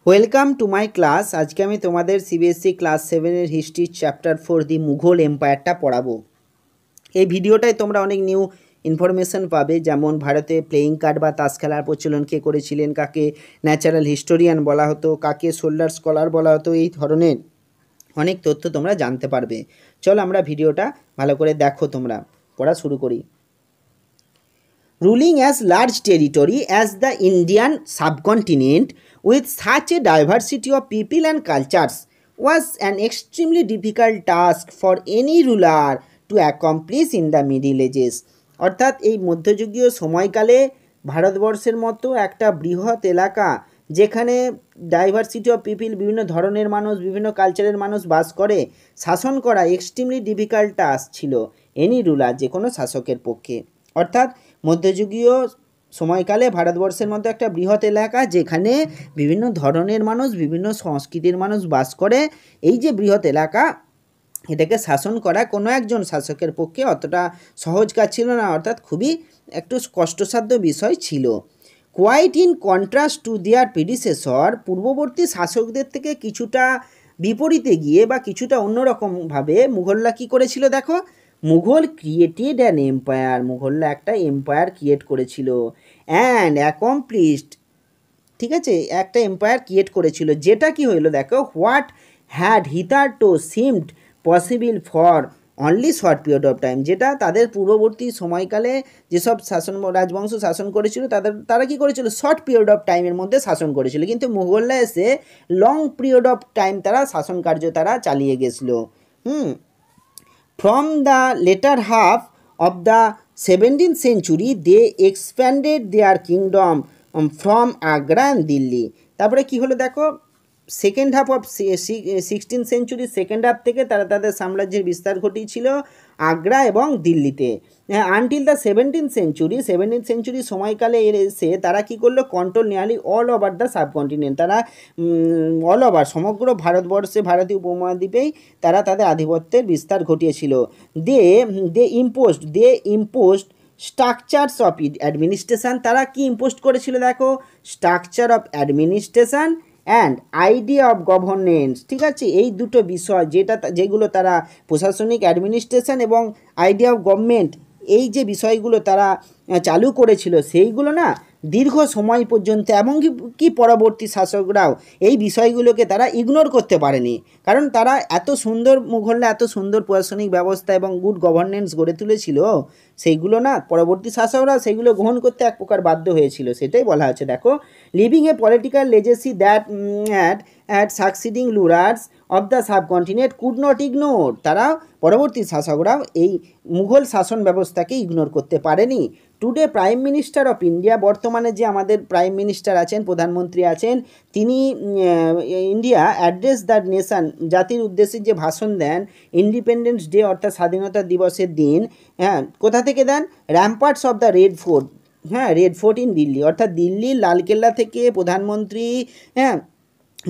Welcome to my class. আজকে আমি তোমাদের সিবিএসসি ক্লাস 7-এর হিস্ট্রি চ্যাপ্টার 4 দি মুঘল এম্পায়ারটা পড়াবো। এই ভিডিওটায় তোমরা অনেক নিউ ইনফরমেশন পাবে, যেমন ভারতে প্লেয়িং কার্ড বা তাস খেলার প্রচলন কে করেছিলেন, কাকে ন্যাচারাল হিস্টোরিয়ান বলা হতো, কাকে সোল্ডার স্কলার বলা হতো, এই ধরনের অনেক তথ্য তোমরা জানতে পারবে। চলো আমরা ভিডিওটা ভালো করে দেখো, তোমরা পড়া শুরু করি। Ruling as large territory as the Indian subcontinent with such a diversity of people and cultures was an extremely difficult task for any ruler to accomplish in the Middle Ages। অর্থাৎ এই মধ্যযুগীয় সময়কালে ভারতবর্ষের মতো একটা বৃহৎ এলাকা, যেখানে ডাইভার্সিটি অফ পিপিল, বিভিন্ন ধরনের মানুষ, বিভিন্ন কালচারের মানুষ বাস করে, শাসন করা এক্সট্রিমলি ডিফিকাল্ট টাস্ক ছিল এনি রুলার, যে কোনো শাসকের পক্ষে। অর্থাৎ মধ্যযুগীয় সময়কালে ভারতবর্ষের মধ্যে একটা বৃহৎ এলাকা, যেখানে বিভিন্ন ধরনের মানুষ, বিভিন্ন সংস্কৃতির মানুষ বাস করে, এই যে বৃহৎ এলাকা, এটাকে শাসন করা কোনো একজন শাসকের পক্ষে অতটা সহজ কাজ ছিল না, অর্থাৎ খুবই একটু কষ্টসাধ্য বিষয় ছিল। Quite in contrast to their predecessor, পূর্ববর্তী শাসকদের থেকে কিছুটা বিপরীতে গিয়ে বা কিছুটা অন্যরকমভাবে মুঘলরা কী করেছিল দেখো, মুঘল ক্রিয়েটেড অ্যান এম্পায়ার, মুঘলরা একটা এম্পায়ার ক্রিয়েট করেছিল, অ্যান্ড অ্যাকমপ্লিশড, ঠিক আছে, একটা এম্পায়ার ক্রিয়েট করেছিল, যেটা কি হইলো দেখো, what had hitherto seemed possible for only short period of time, যেটা তাদের পূর্ববর্তী সময়কালে যেসব রাজবংশ শাসন করেছিল তারা কি করেছিল, শর্ট পিরিয়ড অফ টাইমের মধ্যে শাসন করেছিল, কিন্তু মুঘলরা এসে লং পিরিয়ড অফ টাইম তারা শাসন কার্য তারা চালিয়ে গেছিলো। From the latter half of the 17th century, they expanded their kingdom from Agra and Delhi। তারপরে কি হলো দেখো, second half of 16th century second half থেকে তারা তাদের সাম্রাজ্যের বিস্তার ঘটিয়েছিল আগ্রা এবং দিল্লিতে। আনটিল দ্য 17th সেঞ্চুরি সময়কালে এসে তারা কি করলো, control nearly all over the subcontinent, তারা অল ওভার সমগ্র ভারতবর্ষে, ভারতীয় উপমহাদ্বীপেই তারা তাদের আধিপত্যের বিস্তার ঘটিয়েছিল। দে ইম্পোজড স্ট্রাকচারস অফ অ্যাডমিনিস্ট্রেশন, তারা কি ইম্পোজ করেছিল দেখো, structure of administration and idea of governance, ঠিক আছে, এই দুটো বিষয় যেগুলো তারা প্রশাসনিক অ্যাডমিনিস্ট্রেশন এবং আইডিয়া অফ গভর্নমেন্ট, এই যে বিষয়গুলো তারা চালু করেছিল, সেইগুলো না দীর্ঘ সময় পর্যন্ত এমনকি পরবর্তী শাসকরাও এই বিষয়গুলোকে তারা ইগনোর করতে পারেনি, কারণ তারা মুঘলরা এত সুন্দর প্রশাসনিক ব্যবস্থা এবং গুড গভর্নেন্স গড়ে তুলেছিল, সেইগুলো না পরবর্তী শাসকরা সেইগুলো গ্রহণ করতে এক প্রকার বাধ্য হয়েছিল। সেটাই বলা হচ্ছে দেখো, living a political লেজেসি that at সাকসিডিং rulers of the subcontinent could not ignore, তারা পরবর্তী শাসকরাও এই মুঘল শাসন ব্যবস্থাকে ইগনোর করতে পারেনি। Today prime minister of India, বর্তমানে যে আমাদের প্রাইম মিনিস্টার আছেন, প্রধানমন্ত্রী আছেন, তিনি ইন্ডিয়া অ্যাড্রেস দ্য নেশান, জাতির উদ্দেশ্যে যে ভাষণ দেন ইন্ডিপেন্ডেন্স ডে অর্থাৎ স্বাধীনতা দিবসের দিন, হ্যাঁ, কোথা থেকে দেন, র্যাম্পার্টস অফ দ্য রেড ফোর্ট, হ্যাঁ, রেড ফোর্ট ইন দিল্লি, অর্থাৎ দিল্লির লালকেল্লা থেকে প্রধানমন্ত্রী, হ্যাঁ,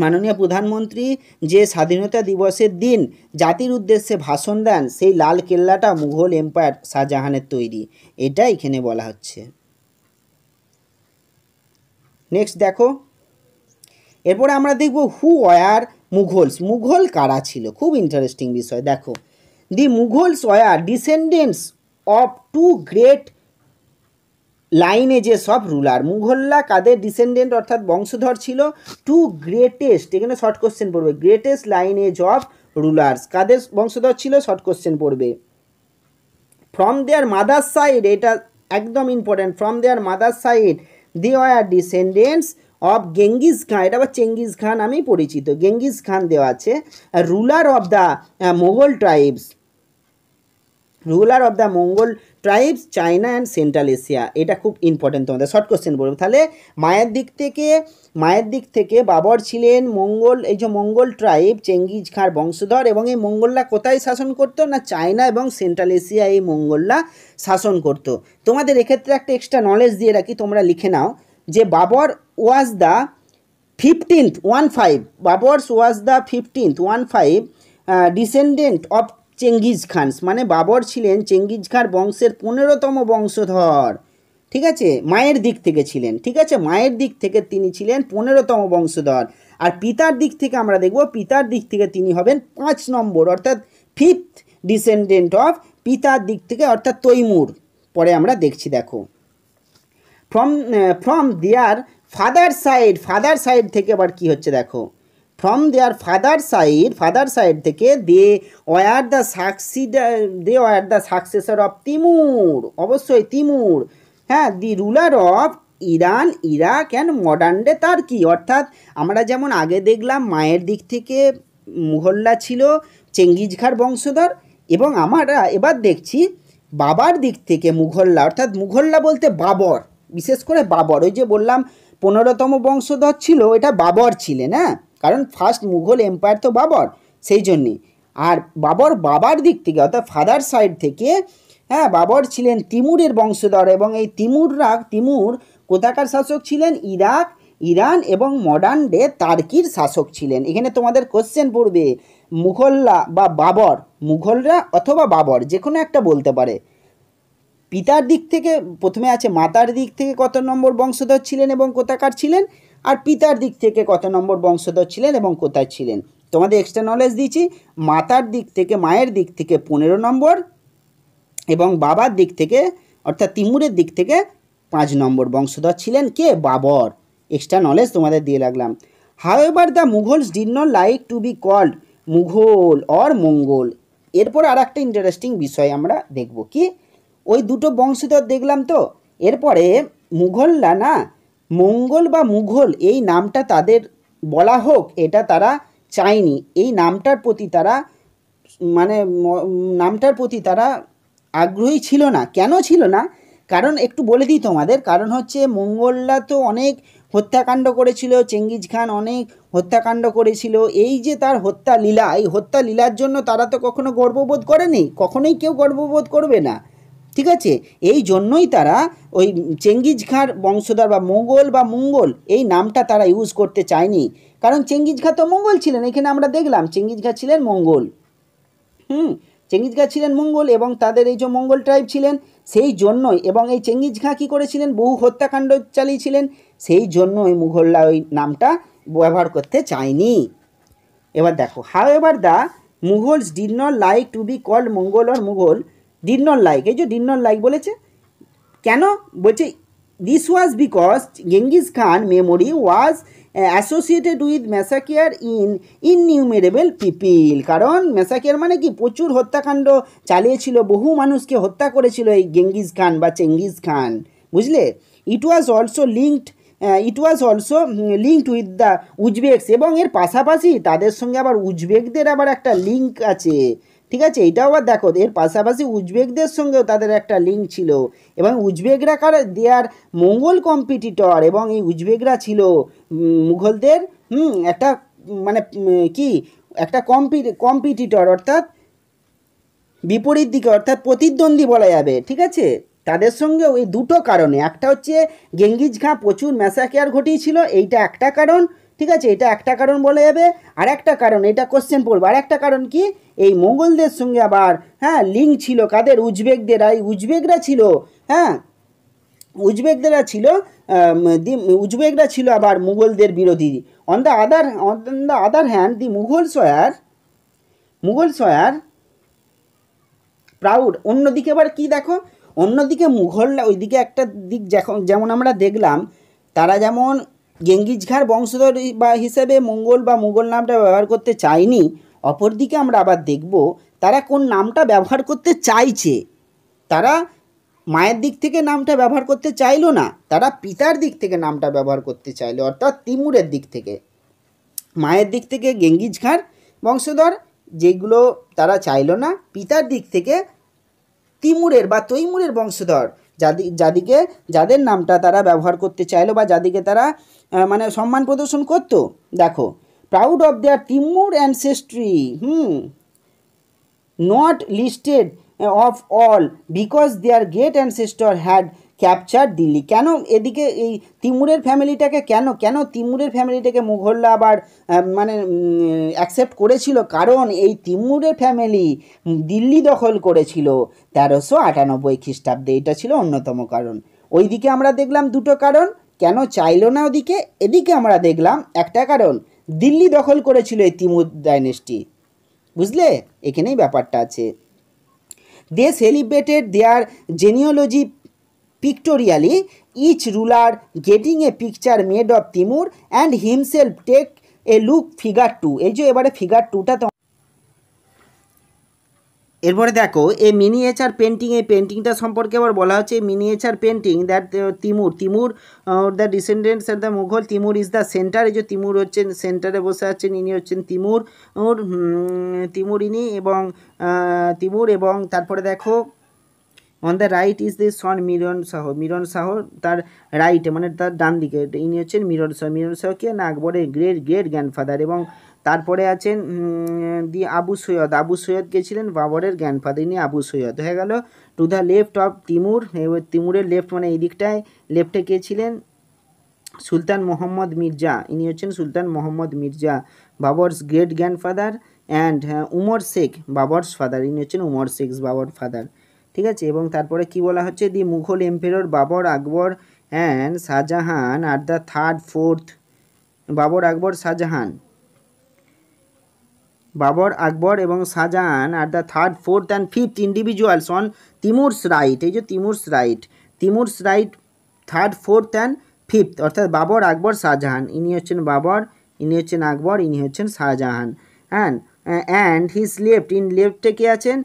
মাননীয় প্রধানমন্ত্রী যে স্বাধীনতা দিবসের দিন জাতির উদ্দেশ্যে ভাষণ দেন, সেই লাল কেল্লাটা মুঘল এম্পায়ার শাহজাহানের তৈরি, এটা এখানে বলা হচ্ছে। নেক্সট দেখো, এরপরে আমরা দেখব হু ওয়ার মুঘলস, মুঘল কারা ছিল, খুব ইন্টারেস্টিং বিষয়। দেখো, the Mughals were descendants of two great lineages of ruler, মুঘলরা কাদের ডিসেন্ডেন্ট অর্থাৎ বংশধর ছিল, টু গ্রেটেস্ট, এখানে শর্ট কোশ্চেন পড়বে, গ্রেটেস্ট লাইনেজ অফ রুলার্স, কাদের বংশধর ছিল, শর্ট কোশ্চেন পড়বে। ফ্রম দেয়ার মাদার সাইড, এটা একদম important, from their mother side they are descendants of Genghis Khan, এটা আবার চেঙ্গিস খান আমি পরিচিত, গেঙ্গিস খান দেওয়া আছে, ruler of the Mughal tribes, ruler of the Mangal tribes China and central Asia, এটা খুব ইম্পর্টেন্ট, তোমাদের শর্ট কোশ্চেন বলবো। তাহলে মায়ের দিক থেকে বাবর ছিলেন এই যে মঙ্গল ট্রাইব, চেঙ্গিজ খাঁর বংশধর, এবং এই মঙ্গলরা কোথায় শাসন করতো না, চায়না এবং সেন্ট্রাল এশিয়া এই মঙ্গলরা শাসন করতো। তোমাদের এক্ষেত্রে একটা এক্সট্রা নলেজ দিয়ে রাখি, তোমরা লিখে নাও যে Babur was the 15th descendant of Genghis Khan, মানে বাবর ছিলেন চেঙ্গিজ খাঁর বংশের 15তম বংশধর, ঠিক আছে, মায়ের দিক থেকে ছিলেন, ঠিক আছে, মায়ের দিক থেকে তিনি ছিলেন 15তম বংশধর। আর পিতার দিক থেকে আমরা দেখব, পিতার দিক থেকে তিনি হবেন 5 নম্বর, অর্থাৎ 5th ডিসেন্ডেন্ট অফ, পিতার দিক থেকে অর্থাৎ তৈমুর। পরে আমরা দেখছি, দেখো ফ্রম দেয়ার ফাদার সাইড থেকে আবার কি হচ্ছে দেখো, ফ্রম দেয়ার ফাদার সাইড থেকে they were the successor of Timur, অবশ্যই তিমুর, হ্যাঁ, the ruler of Iran, Iraq and modern day Turkey. অর্থাৎ আমরা যেমন আগে দেখলাম মায়ের দিক থেকে মুঘলরা ছিল চেঙ্গিজ খাঁর বংশধর, এবং আমরা এবার দেখছি বাবার দিক থেকে মুঘলরা, অর্থাৎ মুঘলরা বলতে বাবর, বিশেষ করে বাবর, ওই যে বললাম 15তম বংশধর ছিল, এটা বাবর ছিলেন, হ্যাঁ, কারণ ফার্স্ট মুঘল এম্পায়ার তো বাবর, সেই জন্যে। আর বাবার দিক থেকে অর্থাৎ ফাদার সাইড থেকে, হ্যাঁ, বাবর ছিলেন তিমুরের বংশধর, এবং এই তিমুর কোথাকার শাসক ছিলেন? ইরাক, ইরান এবং মডার্ন ডে তার্কির শাসক ছিলেন। এখানে তোমাদের কোশ্চেন পড়বে মুঘলরা বা বাবর, মুঘলরা অথবা বাবর যে কোনো একটা বলতে পারে। পিতার দিক থেকে প্রথমে আছে মাতার দিক থেকে কত নম্বর বংশধর ছিলেন এবং কোথাকার ছিলেন, আর পিতার দিক থেকে কত নম্বর বংশধর ছিলেন এবং কোথায় ছিলেন। তোমাদের এক্সট্রা নলেজ দিয়েছি, মাতার দিক থেকে, মায়ের দিক থেকে 15 নম্বর, এবং বাবার দিক থেকে অর্থাৎ তিমুরের দিক থেকে 5 নম্বর বংশধর ছিলেন কে? বাবর। এক্সট্রা নলেজ তোমাদের দিয়ে রাখলাম। However the Mughals did not like to be called Mughal or Mongol. এরপর আর একটা ইন্টারেস্টিং বিষয় আমরা দেখব, কি ওই দুটো বংশধর দেখলাম তো, এরপরে মুঘলরা না মঙ্গল বা মুঘল এই নামটা তাদের বলা হোক এটা তারা চায়নি। এই নামটার প্রতি তারা নামটার প্রতি তারা আগ্রহী ছিল না। কেন ছিল না? কারণ একটু বলে দিই তোমাদের, কারণ হচ্ছে মঙ্গলরা তো অনেক হত্যাকাণ্ড করেছিল, চেঙ্গিজ খান অনেক হত্যাকাণ্ড করেছিল। এই যে তার হত্যা লীলা, এই হত্যা লীলার জন্য তারা তো কখনো গর্ববোধ করেনি, কখনোই কেউ গর্ববোধ করবে না, ঠিক আছে? এই জন্যই তারা ওই চেঙ্গিজ খাঁর বংশধর বা মোগল বা মঙ্গল এই নামটা তারা ইউজ করতে চায়নি। কারণ চেঙ্গিজ খাঁ তো মঙ্গল ছিলেন, এখানে আমরা দেখলাম চেঙ্গিজ খাঁ ছিলেন মঙ্গল, চেঙ্গিজ খাঁ ছিলেন মঙ্গল, এবং তাদের এই যে মঙ্গল ট্রাইব ছিলেন, সেই জন্যই, এবং এই চেঙ্গিজ খাঁ কী করেছিলেন? বহু হত্যাকাণ্ড চালিয়েছিলেন, সেই জন্যই মুঘলরা ওই নামটা ব্যবহার করতে চায়নি। এবার দেখো, however the Mughals did not like to be called Mongol or Mughal, did not like, এই যে ডিড নট লাইক বলেছে, কেন বলছে? This was because Genghis Khan memory was associated with massacre innumerable people. কারণ ম্যাসাকিয়ার মানে কি? প্রচুর হত্যাকাণ্ড চালিয়েছিল, বহু মানুষকে হত্যা করেছিল এই গেঙ্গিস খান বা চেঙ্গিস খান, বুঝলে? It was also linked with the Uzbeks, এবং এর পাশাপাশি তাদের সঙ্গে আবার উজবেকদের আবার একটা লিঙ্ক আছে, ঠিক আছে? এটাও আবার দেখো, এর পাশাপাশি উজবেকদের সঙ্গেও তাদের একটা লিঙ্ক ছিল, এবং উজবেকরা দেয়ার মঙ্গল কম্পিটিটর, এবং এই উজবেকরা ছিল মুঘলদের একটা কি একটা কম্পিটিটর, অর্থাৎ বিপরীত দিকে, অর্থাৎ প্রতিদ্বন্দ্বী বলা যাবে, ঠিক আছে? তাদের সঙ্গে ওই দুটো কারণে, একটা হচ্ছে গেঙ্গিজ খাঁ প্রচুর ম্যাসাকেয়ার ঘটিয়েছিল, এইটা একটা কারণ, ঠিক আছে? এটা একটা কারণ বলা যাবে। আর একটা কারণ, এটা কোশ্চেন পড়বে, আর একটা কারণ কি? এই মঙ্গলদের সঙ্গে আবার লিঙ্ক ছিল কাদের? উজবেকদের। আর এই উজবেকরা ছিল উজবেকরা ছিল আবার মুঘলদের বিরোধী। On the other hand the Mughals were proud. অন্যদিকে আবার কি দেখো, অন্যদিকে মুঘলরা ওইদিকে একটা দিক যেমন আমরা দেখলাম, তারা যেমন গেঙ্গিজ খাঁর বংশধর বা হিসেবে মঙ্গল বা মুঘল নামটা ব্যবহার করতে চায়নি, অপরদিকে আমরা আবার দেখব তারা কোন নামটা ব্যবহার করতে চাইছে। তারা মায়ের দিক থেকে নামটা ব্যবহার করতে চাইলো না, তারা পিতার দিক থেকে নামটা ব্যবহার করতে চাইলো, অর্থাৎ তিমুরের দিক থেকে। মায়ের দিক থেকে গেঙ্গিজ খাঁর বংশধর যেগুলো তারা চাইলো না, পিতার দিক থেকে তিমুরের বা তৈমুরের বংশধর যাদের নামটা তারা ব্যবহার করতে চাইলো বা যাদিকে তারা সম্মান প্রদর্শন করতো। দেখো, proud of their Timur ancestry, not least of all because their great ancestor had capture Delhi. কেন এদিকে এই তিমুরের ফ্যামিলিটাকে কেন তিমুরের ফ্যামিলিটাকে মুঘলরা আবার অ্যাকসেপ্ট করেছিল? কারণ এই তিমুরের ফ্যামিলি দিল্লি দখল করেছিল 1398 খ্রিস্টাব্দে, এটা ছিল অন্যতম কারণ। ওইদিকে আমরা দেখলাম দুটো কারণ, কেন চাইলো না ওদিকে। এদিকে আমরা দেখলাম একটা কারণ, দিল্লি দখল করেছিল এই তিমুর ডাইনেস্টি। বুঝলে, এখানেই ব্যাপারটা আছে। They celebrated their genealogy pictorially, each ruler getting a picture made of Timur and himself take a look figure 2। এই যে এবারে ফিগার 2টা এরপরে দেখো এই মিনিয়েচার পেন্টিং, এই পেন্টিংটা সম্পর্কে আবার বলা হচ্ছে miniature painting that Timur the descendants and the Mughal, Timur is the centre. এই যে তিমুর হচ্ছেন সেন্টারে বসে আছেন, ইনি হচ্ছেন তিমুর এবং তারপরে দেখো on the right is this son Miran Shah তার রাইটে মানে তার ডান দিকে ইনি হচ্ছেন মিরন শাহ কে না আকবরের গ্রেট গ্র্যান্ডফাদার। এবং তারপরে আছেন আবু সৈয়দ কে ছিলেন বাবরের গ্র্যান্ডফাদার, ইনি আবু সৈয়দ হয়ে গেল। টু দ্য লেফট অফ তিমুরের লেফট মানে এই দিকটায় লেফটে কে ছিলেন সুলতান মোহাম্মদ মির্জা, ইনি হচ্ছেন Sultan Muhammad Mirza, Babur's great grandfather. And Umar Sheikh Babur's father, ইনি হচ্ছেন উমর শেখ বাবর ফাদার। ঠিক আছে, এবং তারপরে কি বলা হচ্ছে the Mughal emperor Babur Akbar and Shah Jahan are the third fourth, Babur Akbar এবং Shah Jahan are the third fourth and fifth individuals on Timur's right. এই যে Timur's right third fourth and fifth, অর্থাৎ বাবর আকবর শাহজাহান, ইনি হচ্ছেন বাবর, ইনি হচ্ছেন আকবর, ইনি হচ্ছেন শাহজাহান। অ্যান্ড হিজ লেফটে কে আছেন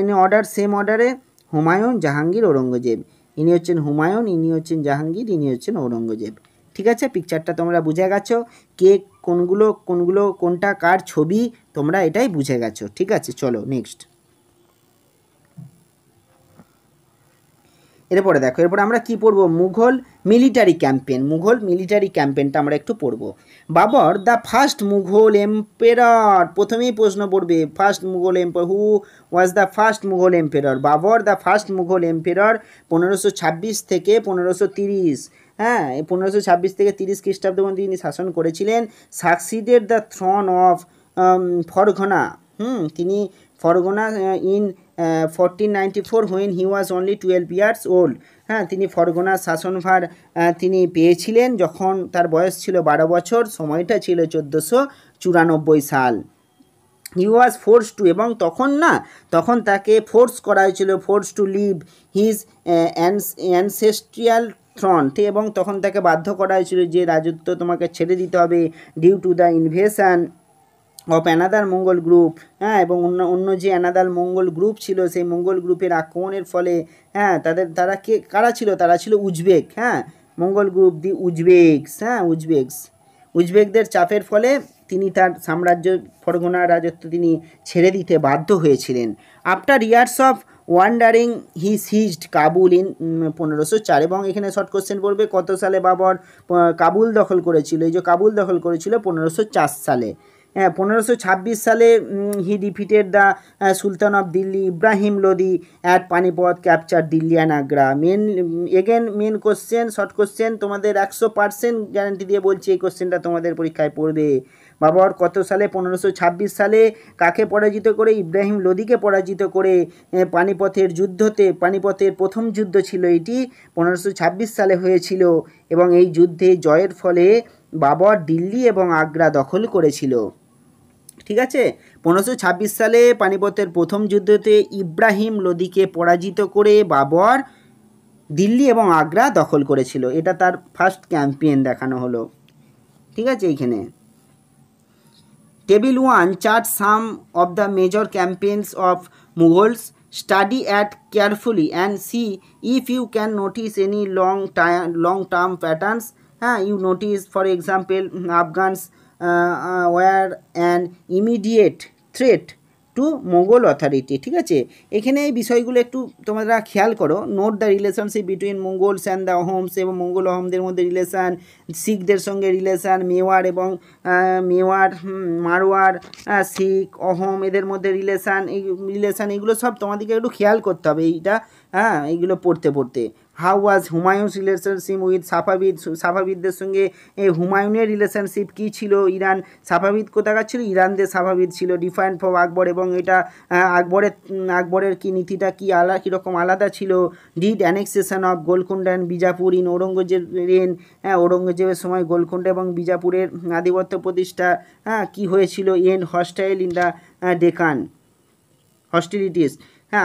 ইন অর্ডার সেম অর্ডারে হুমায়ুন, জাহাঙ্গীর, ঔরঙ্গজেব, ইনি হচ্ছেন হুমায়ুন, ইনি হচ্ছেন জাহাঙ্গীর, ইনি হচ্ছেন ঔরঙ্গজেব। ঠিক আছে, পিকচারটা তোমরা বুঝে গেছো, কে কোনগুলো কোনটা কার ছবি তোমরা এটাই বুঝে গেছো। ঠিক আছে, চলো নেক্সট। এরপরে দেখো, এরপরে আমরা কি পড়বো, মুঘল মিলিটারি ক্যাম্পেনটা আমরা একটু পড়বো। Babur the first Mughal emperor, প্রথমেই প্রশ্ন পড়বে first Mughal empire, who was the first Mughal emperor, Babur the first Mughal emperor 1526 থেকে 1530, হ্যাঁ 1526 থেকে 30 খ্রিস্টাব্দ পর্যন্ত তিনি শাসন করেছিলেন। সাকসিডেড দ্য থ্রন অফ ফরঘনা, তিনি ফরগনা in 1494 when he was only 12 years old, হ্যাঁ তিনি ফরগনার শাসনভার তিনি পেয়েছিলেন যখন তার বয়স ছিল 12 বছর, সময়টা ছিল 1494 সাল। হি ওয়াজ ফোর্স টু, এবং তখন তাকে ফোর্স করা হয়েছিল, force to leave his ancestral throne, এবং তখন তাকে বাধ্য করা হয়েছিল যে রাজত্ব তোমাকে ছেড়ে দিতে হবে, due to the invasion of another Mongol group, হ্যাঁ এবং অন্য যে অ্যানাদার মঙ্গল গ্রুপ ছিল সেই মঙ্গল গ্রুপের আক্রমণের ফলে, হ্যাঁ তারা কারা ছিল, তারা ছিল উজবেক, হ্যাঁ মঙ্গল গ্রুপ দি উজবেকদের চাপের ফলে তিনি তার সাম্রাজ্য ফরগনার রাজত্ব তিনি ছেড়ে দিতে বাধ্য হয়েছিলেন। After years of wandering he ceased Kabul in 1504, এবং এখানে শর্ট কোশ্চেন পড়বে কত সালে বাবর কাবুল দখল করেছিল। এই যে কাবুল দখল করেছিল 1504 সালে। 1526 সালে he defeated the Sultan of Delhi Ibrahim Lodi at Panipat, capture Delhi and Agra. Main question, short question, তোমাদের 100% গ্যারান্টি দিয়ে বলছি এই কোশ্চেনটা তোমাদের পরীক্ষায় পড়বে। বাবর কত সালে, 1526 সালে কাকে পরাজিত করে, ইব্রাহিম লোদিকে পরাজিত করে পানিপথের প্রথম যুদ্ধ ছিল এটি, 1526 সালে হয়েছিল, এবং এই যুদ্ধে জয়ের ফলে বাবর দিল্লি এবং আগ্রা দখল করেছিল। ঠিক আছে, 1526 সালে পানিপথের প্রথম যুদ্ধতে ইব্রাহিম লোদিকে পরাজিত করে বাবর দিল্লি এবং আগ্রা দখল করেছিল, এটা তার ফার্স্ট ক্যাম্পেইন দেখানো হলো। ঠিক আছে, এইখানে table 1 chart some of the major campaigns of Mughals, study at carefully and see if you can notice any long term patterns. You notice, for example, Afghans were an immediate threat to Mughal authority. ঠিক আছে, এখানে এই বিষয়গুলো একটু তোমরা খেয়াল করো। Note the relationship between Mongols and the Ahoms, এবং মঙ্গল অহোমদের মধ্যে রিলেশান, শিখদের সঙ্গে রিলেশান, মারওয়ার, শিখ, অহোম এদের মধ্যে রিলেশান, এগুলো সব তোমাদেরকে একটু খেয়াল করতে হবে এইটা, এইগুলো পড়তে how was Humayun's relationship with Safavid, সাফাভিদদের সঙ্গে হুমায়ুনের রিলেশনশিপ কী ছিল, ইরান সাফাভিদ কোথাকার ছিল, ইরানদের সাফাভিদ ছিল। ডিফারেন্ট ফ্রম আকবর, এবং এটা আকবরের কি নীতিটা কি কীরকম আলাদা ছিল। Did annexation of Golconda and Bijapur in Aurangzeb reign, ঔরঙ্গজেবের সময় গোলকুন্ডা এবং বিজাপুরের আধিপত্য প্রতিষ্ঠা কি হয়েছিল। And hostile in the Deccan hostilities,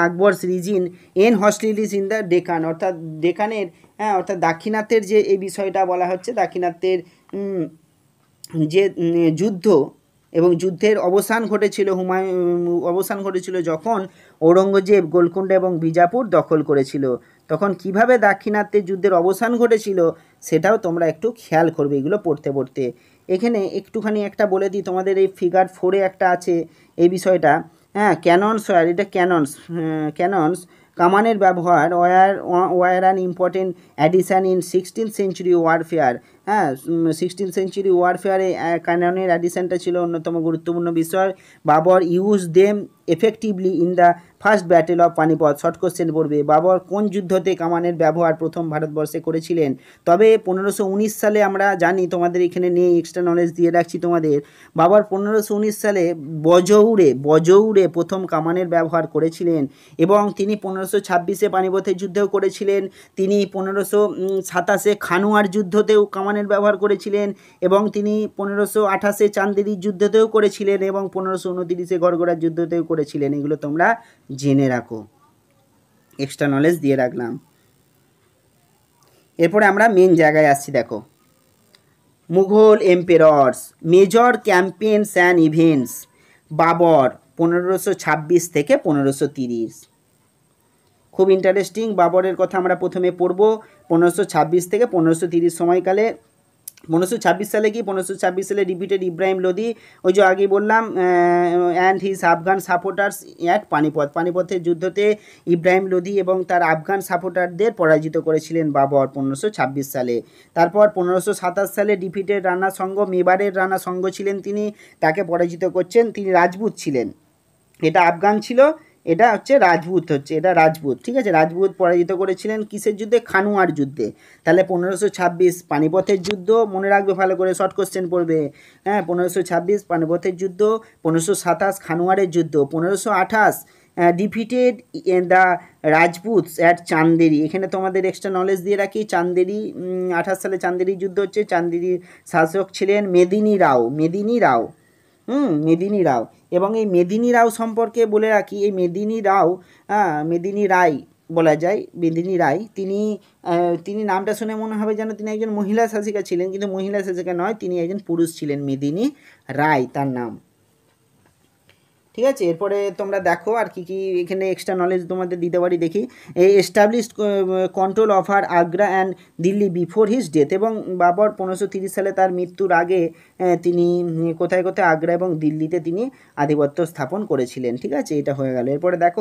Akbar's reign and hostilities in the Deccan, অর্থাৎ ডেকানের অর্থাৎ দাক্ষিণাত্যের যে এই বিষয়টা বলা হচ্ছে, দাক্ষিণাত্যের যে যুদ্ধ এবং যুদ্ধের অবসান ঘটেছিল যখন ঔরঙ্গজেব গোলকুন্ডা এবং বিজাপুর দখল করেছিল, তখন কিভাবে দাক্ষিণাত্যের যুদ্ধের অবসান ঘটেছিল সেটাও তোমরা একটু খেয়াল করবে এগুলো পড়তে পড়তে। এখানে একটুখানি একটা বলে দিই তোমাদের, এই ফিগার 4-এ একটা আছে এই বিষয়টা, ক্যাননস, এটা ক্যাননস কামানের ব্যবহার were an important addition in 16th century warfare. 16th century ওয়ারফেয়ারে ক্যাননের অ্যাডিশানটা ছিল অন্যতম গুরুত্বপূর্ণ বিষয়। Babur use them effectively in the first battle of Panipat. Short question পড়বে, বাবর কোন যুদ্ধতে কামানের ব্যবহার প্রথম ভারতবর্ষে করেছিলেন। তবে 1519 সালে আমরা জানি, তোমাদের এখানে নিয়ে এক্সট্রা নলেজ দিয়ে রাখছি তোমাদের, বাবর 1519 সালে বজৌরে প্রথম কামানের ব্যবহার করেছিলেন, এবং তিনি 1526-এ পানিপথের যুদ্ধেও করেছিলেন। তিনি 1527-এ খানুয়ার যুদ্ধতেও কামানের ব্যবহার করেছিলেন, এবং তিনি 1528-এ চান্দেরির যুদ্ধতেও করেছিলেন, এবং 1529-এ গড়গড়ার যুদ্ধতেও করেছিলেন। এগুলো তোমরা জেনে রাখো, এক্সট্রা নলেজ দিয়ে রাখলাম। এরপরে আমরা মেন জায়গায় আসছি, দেখো Mughal emperors, major campaigns and events. Babur 1526 থেকে 1530, খুব ইন্টারেস্টিং। বাবরের কথা আমরা প্রথমে পড়ব। 1526 থেকে 1530 সময়কালে, 1526 সালে কি, 1526 সালে ডিফিটেড ইব্রাহিম লোদি, ওই যে আগেই বললাম, and his Afghan supporters at পানিপথের যুদ্ধতে ইব্রাহিম লোদি এবং তার আফগান সাপোর্টারদের পরাজিত করেছিলেন বাবর 1526 সালে। তারপর 1527 সালে ডিফিটেড রানা সংঘ, মেবারের রানা সংঘ ছিলেন তিনি, তাকে পরাজিত করছেন। তিনি রাজপুত ছিলেন, এটা আফগান ছিল, এটা হচ্ছে রাজপুত, এটা রাজপুত, ঠিক আছে। রাজপুত পরাজিত করেছিলেন কিসের যুদ্ধে, খানুয়ার যুদ্ধে। তাহলে 1526 পানিপথের যুদ্ধ, মনে রাখবে ভালো করে, শর্ট কোশ্চেন পড়বে। 1526 পানিপথের যুদ্ধ, 1527 খানুয়ারের যুদ্ধ, 1528 ডিফিটেড দ্য রাজপুতস অ্যাট চান্দেরি। এখানে তোমাদের এক্সট্রা নলেজ দিয়ে রাখি, চান্দেরি 28 সালে চান্দেরি যুদ্ধ হচ্ছে। চান্দেরির শাসক ছিলেন মেদিনী রাও, এবং এই মেদিনী রাও সম্পর্কে বলে রাখি, এই মেদিনী রায় বলা যায়, মেদিনী রায়, তিনি নামটা শুনে মনে হবে যেন তিনি একজন মহিলা শাসিকা ছিলেন, কিন্তু মহিলা শাসিকা নয়, তিনি একজন পুরুষ ছিলেন, মেদিনী রায় তার নাম, ঠিক আছে। এরপরে তোমরা দেখো আর কি কি এখানে এক্সট্রা নলেজ তোমাদের দিতে পারি, দেখি। এই established control over Agra and Delhi before his death, এবং বাবর 1530 সালে তার মৃত্যুর আগে তিনি কোথায় আগ্রা এবং দিল্লিতে তিনি আধিপত্য স্থাপন করেছিলেন, ঠিক আছে। এটা হয়ে গেল। এরপরে দেখো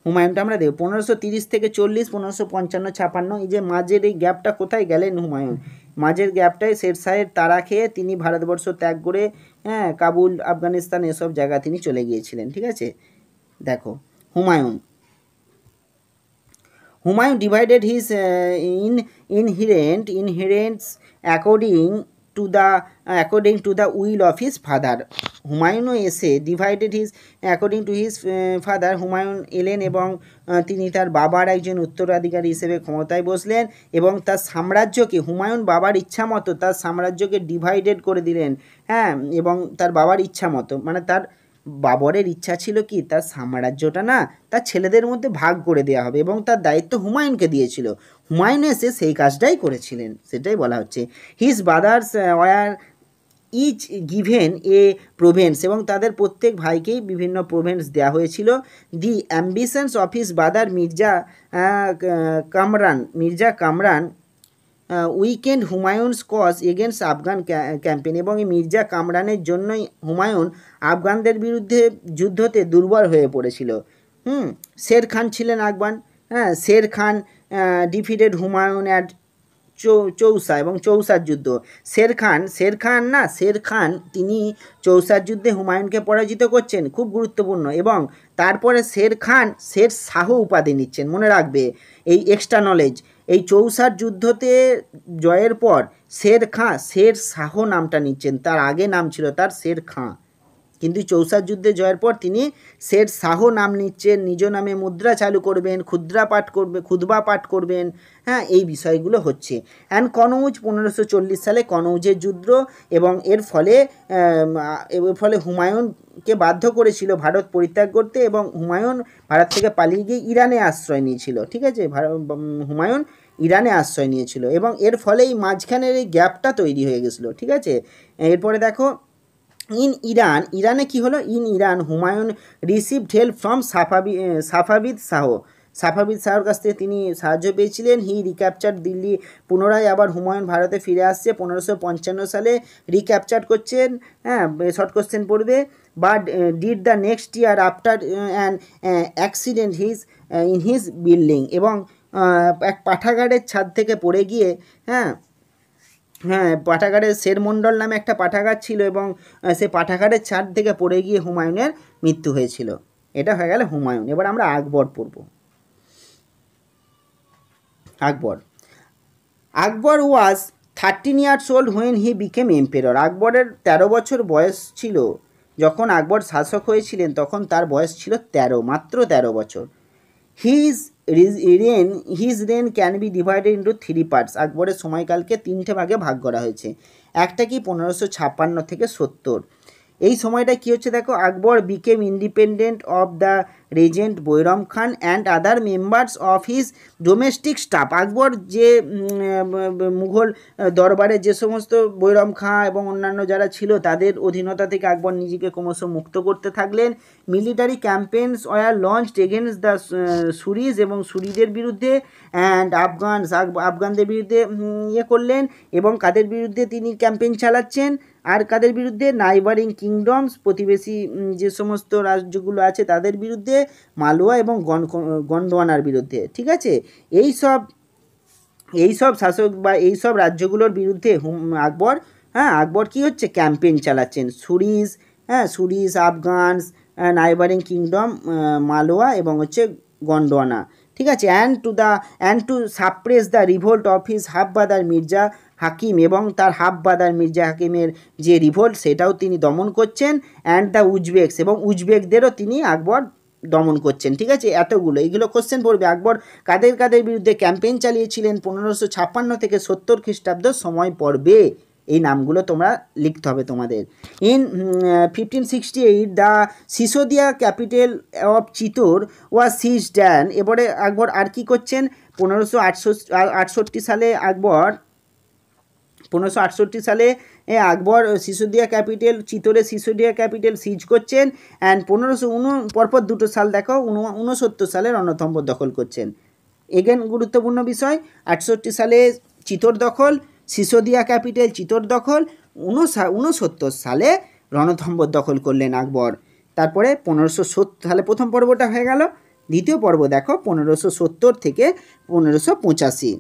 হুমায়ুনটা আমরা দেখব 1530 থেকে 40, 1555, 56, এই যে মাঝের এই গ্যাপটা কোথায় গেলেন হুমায়ুন, মাঝের গ্যাপটায় শেরশাহের তাড়া খেয়ে তিনি ভারতবর্ষ ত্যাগ করে কাবুল, আফগানিস্তান এসব জায়গা তিনি চলে গিয়েছিলেন, ঠিক আছে। দেখো Humayun divided his inheritance according to the will of his father. হুমায়ুনও এসে divided his according to his father, Humayun এলেন এবং তিনি তার বাবার একজন উত্তরাধিকারী হিসেবে ক্ষমতায় বসলেন, এবং তার সাম্রাজ্যকে, হুমায়ুন বাবার ইচ্ছা মতো তার সাম্রাজ্যকে ডিভাইডেড করে দিলেন, এবং তার বাবার ইচ্ছা মতো, মানে তার বাবরের ইচ্ছা ছিল কি, তার সাম্রাজ্যটা না তার ছেলেদের মধ্যে ভাগ করে দেওয়া হবে, এবং তার দায়িত্ব হুমায়ুনকে দিয়েছিল। হুমায়ুন এসে সেই কাজটাই করেছিলেন, সেটাই বলা হচ্ছে। His brothers were each given a province, এবং তাদের প্রত্যেক ভাইকেই বিভিন্ন প্রভিন্স দেওয়া হয়েছিল। The ambitions of his brother Mirza Kamran weakened Humayun's cause against Afghan campaign, এবং এই মির্জা কামরানের জন্যই হুমায়ুন আফগানদের বিরুদ্ধে যুদ্ধতে দুর্বল হয়ে পড়েছিল। শের খান ছিলেন আফগান, শের খান ডিফিটেড হুমায়ুন অ্যাট চৌসা এবং চৌসার যুদ্ধ। শের খান তিনি চৌসার যুদ্ধে হুমায়ুনকে পরাজিত করছেন, খুব গুরুত্বপূর্ণ। এবং তারপরে শের শাহ উপাধি নিচ্ছেন, মনে রাখবে এই এক্সট্রা নলেজ। এই চৌসার যুদ্ধতে জয়ের পর শের শাহ নামটা নিচ্ছেন, তার আগে নাম ছিল তার শের খাঁ, কিন্তু চৌসার যুদ্ধে জয়ের পর তিনি শের শাহ নাম নিচ্ছেন, নিজ নামে মুদ্রা চালু করবেন, খুতবা পাঠ করবেন। হ্যাঁ, এই বিষয়গুলো হচ্ছে। অ্যান্ড কনৌজ 1540 সালে কনৌজের যুদ্ধ, এবং এর ফলে হুমায়ুনকে বাধ্য করেছিল ভারত পরিত্যাগ করতে, এবং হুমায়ুন ভারত থেকে পালিয়ে গিয়ে ইরানে আশ্রয় নিয়েছিল। ঠিক আছে, হুমায়ুন ইরানে আশ্রয় নিয়েছিল, এবং এর ফলে এই মাঝখানের এই গ্যাপটা তৈরি হয়ে গেছিলো। ঠিক আছে, এরপরে দেখো ইরানে কি হলো, Iran Humayun received help from Safavid শাহর কাছ থেকে তিনি সাহায্য পেয়েছিলেন। হি রিক্যাপচার দিল্লি, পুনরায় আবার হুমায়ুন ভারতে ফিরে আসছে 1555 সালে, রিক্যাপচার করছেন। হ্যাঁ, শর্ট কোশ্চেন পড়বে। But did the next year after an accident in his building, এবং এক পাঠাগারের ছাদ থেকে পড়ে গিয়ে, পাঠাগারের শেরমন্ডল নামে একটা পাঠাগার ছিল, এবং সে পাঠাগারের ছাদ থেকে পড়ে গিয়ে হুমায়ুনের মৃত্যু হয়েছিল। এটা হয়ে গেল হুমায়ুন। এবার আমরা আকবর পড়ব। আকবর ওয়াজ 13 years old when he became emperor. আকবরের 13 বছর বয়স ছিল যখন আকবর শাসক হয়েছিলেন, তখন তার বয়স ছিল 13, মাত্র 13 বছর। His reign can be divided into 3 parts. আকবরের সময়কালকে 3টে ভাগে ভাগ করা হয়েছে। একটা কি 1556 থেকে 70। এই সময়টা কি হচ্ছে দেখো, Akbar became independent of the regent Bairam Khan and other members of his domestic staff. Akbar যে মুঘল দরবারে যে সমস্ত বৈরম খাঁ এবং অন্যান্য যারা ছিল তাদের অধীনতা থেকে আকবর নিজেকে ক্রমশ মুক্ত করতে থাকলেন। Military campaigns were launched against the Suris, এবং সুরিদের বিরুদ্ধে, অ্যান্ড আফগানদের বিরুদ্ধে করলেন। এবং কাদের বিরুদ্ধে তিনি ক্যাম্পেইন চালাচ্ছেন, আর কাদের বিরুদ্ধে, নাইবারিং কিংডমস, প্রতিবেশী যে সমস্ত রাজ্যগুলো আছে তাদের বিরুদ্ধে, মালওয়া এবং গন্ডোয়ানার বিরুদ্ধে। ঠিক আছে, এই সব শাসক বা এই সব রাজ্যগুলোর বিরুদ্ধে আকবর কি হচ্ছে, ক্যাম্পেইন চালাচ্ছেন। সুরিজ, আফগানস, নাইবারিং কিংডম, মালওয়া এবং হচ্ছে গন্ডোয়ানা। ঠিক আছে, and to suppress the revolt of his half brother Mirza Hakim, এবং তার হাফ ব্রাদার মির্জা হাকিমের যে রিভোল্ট সেটাও তিনি দমন করছেন। অ্যান্ড দ্য উজবেকস, এবং উজবেকদেরও তিনি আকবর দমন করছেন। ঠিক আছে, এইগুলো কোশ্চেন পড়বে। আকবর কাদের বিরুদ্ধে ক্যাম্পেইন চালিয়েছিলেন 1556 থেকে 70 খ্রিস্টাব্দ সময় পড়বে। এই নামগুলো তোমরা লিখতে হবে তোমাদের। In 1568 the Sisodia capital of Chittor was ceased and, এবারে আকবর আর কি করছেন, 1568 সালে আকবর সিসোদিয়া ক্যাপিটাল, চিতোরের সিসোদিয়া ক্যাপিটাল সিজ করছেন। অ্যান্ড 1509 পরপর দুটো সাল দেখো, 69 সালে রণথম্বর দখল করছেন। এগেন গুরুত্বপূর্ণ বিষয়, 68 সালে চিতোর দখল, সিসোদিয়া ক্যাপিটাল চিতোর দখল, 69 সালে রণথম্বর দখল করলেন আকবর। তারপরে 1570 সালে প্রথম পর্বটা হয়ে গেল। দ্বিতীয় পর্ব দেখো 1570 থেকে 1585।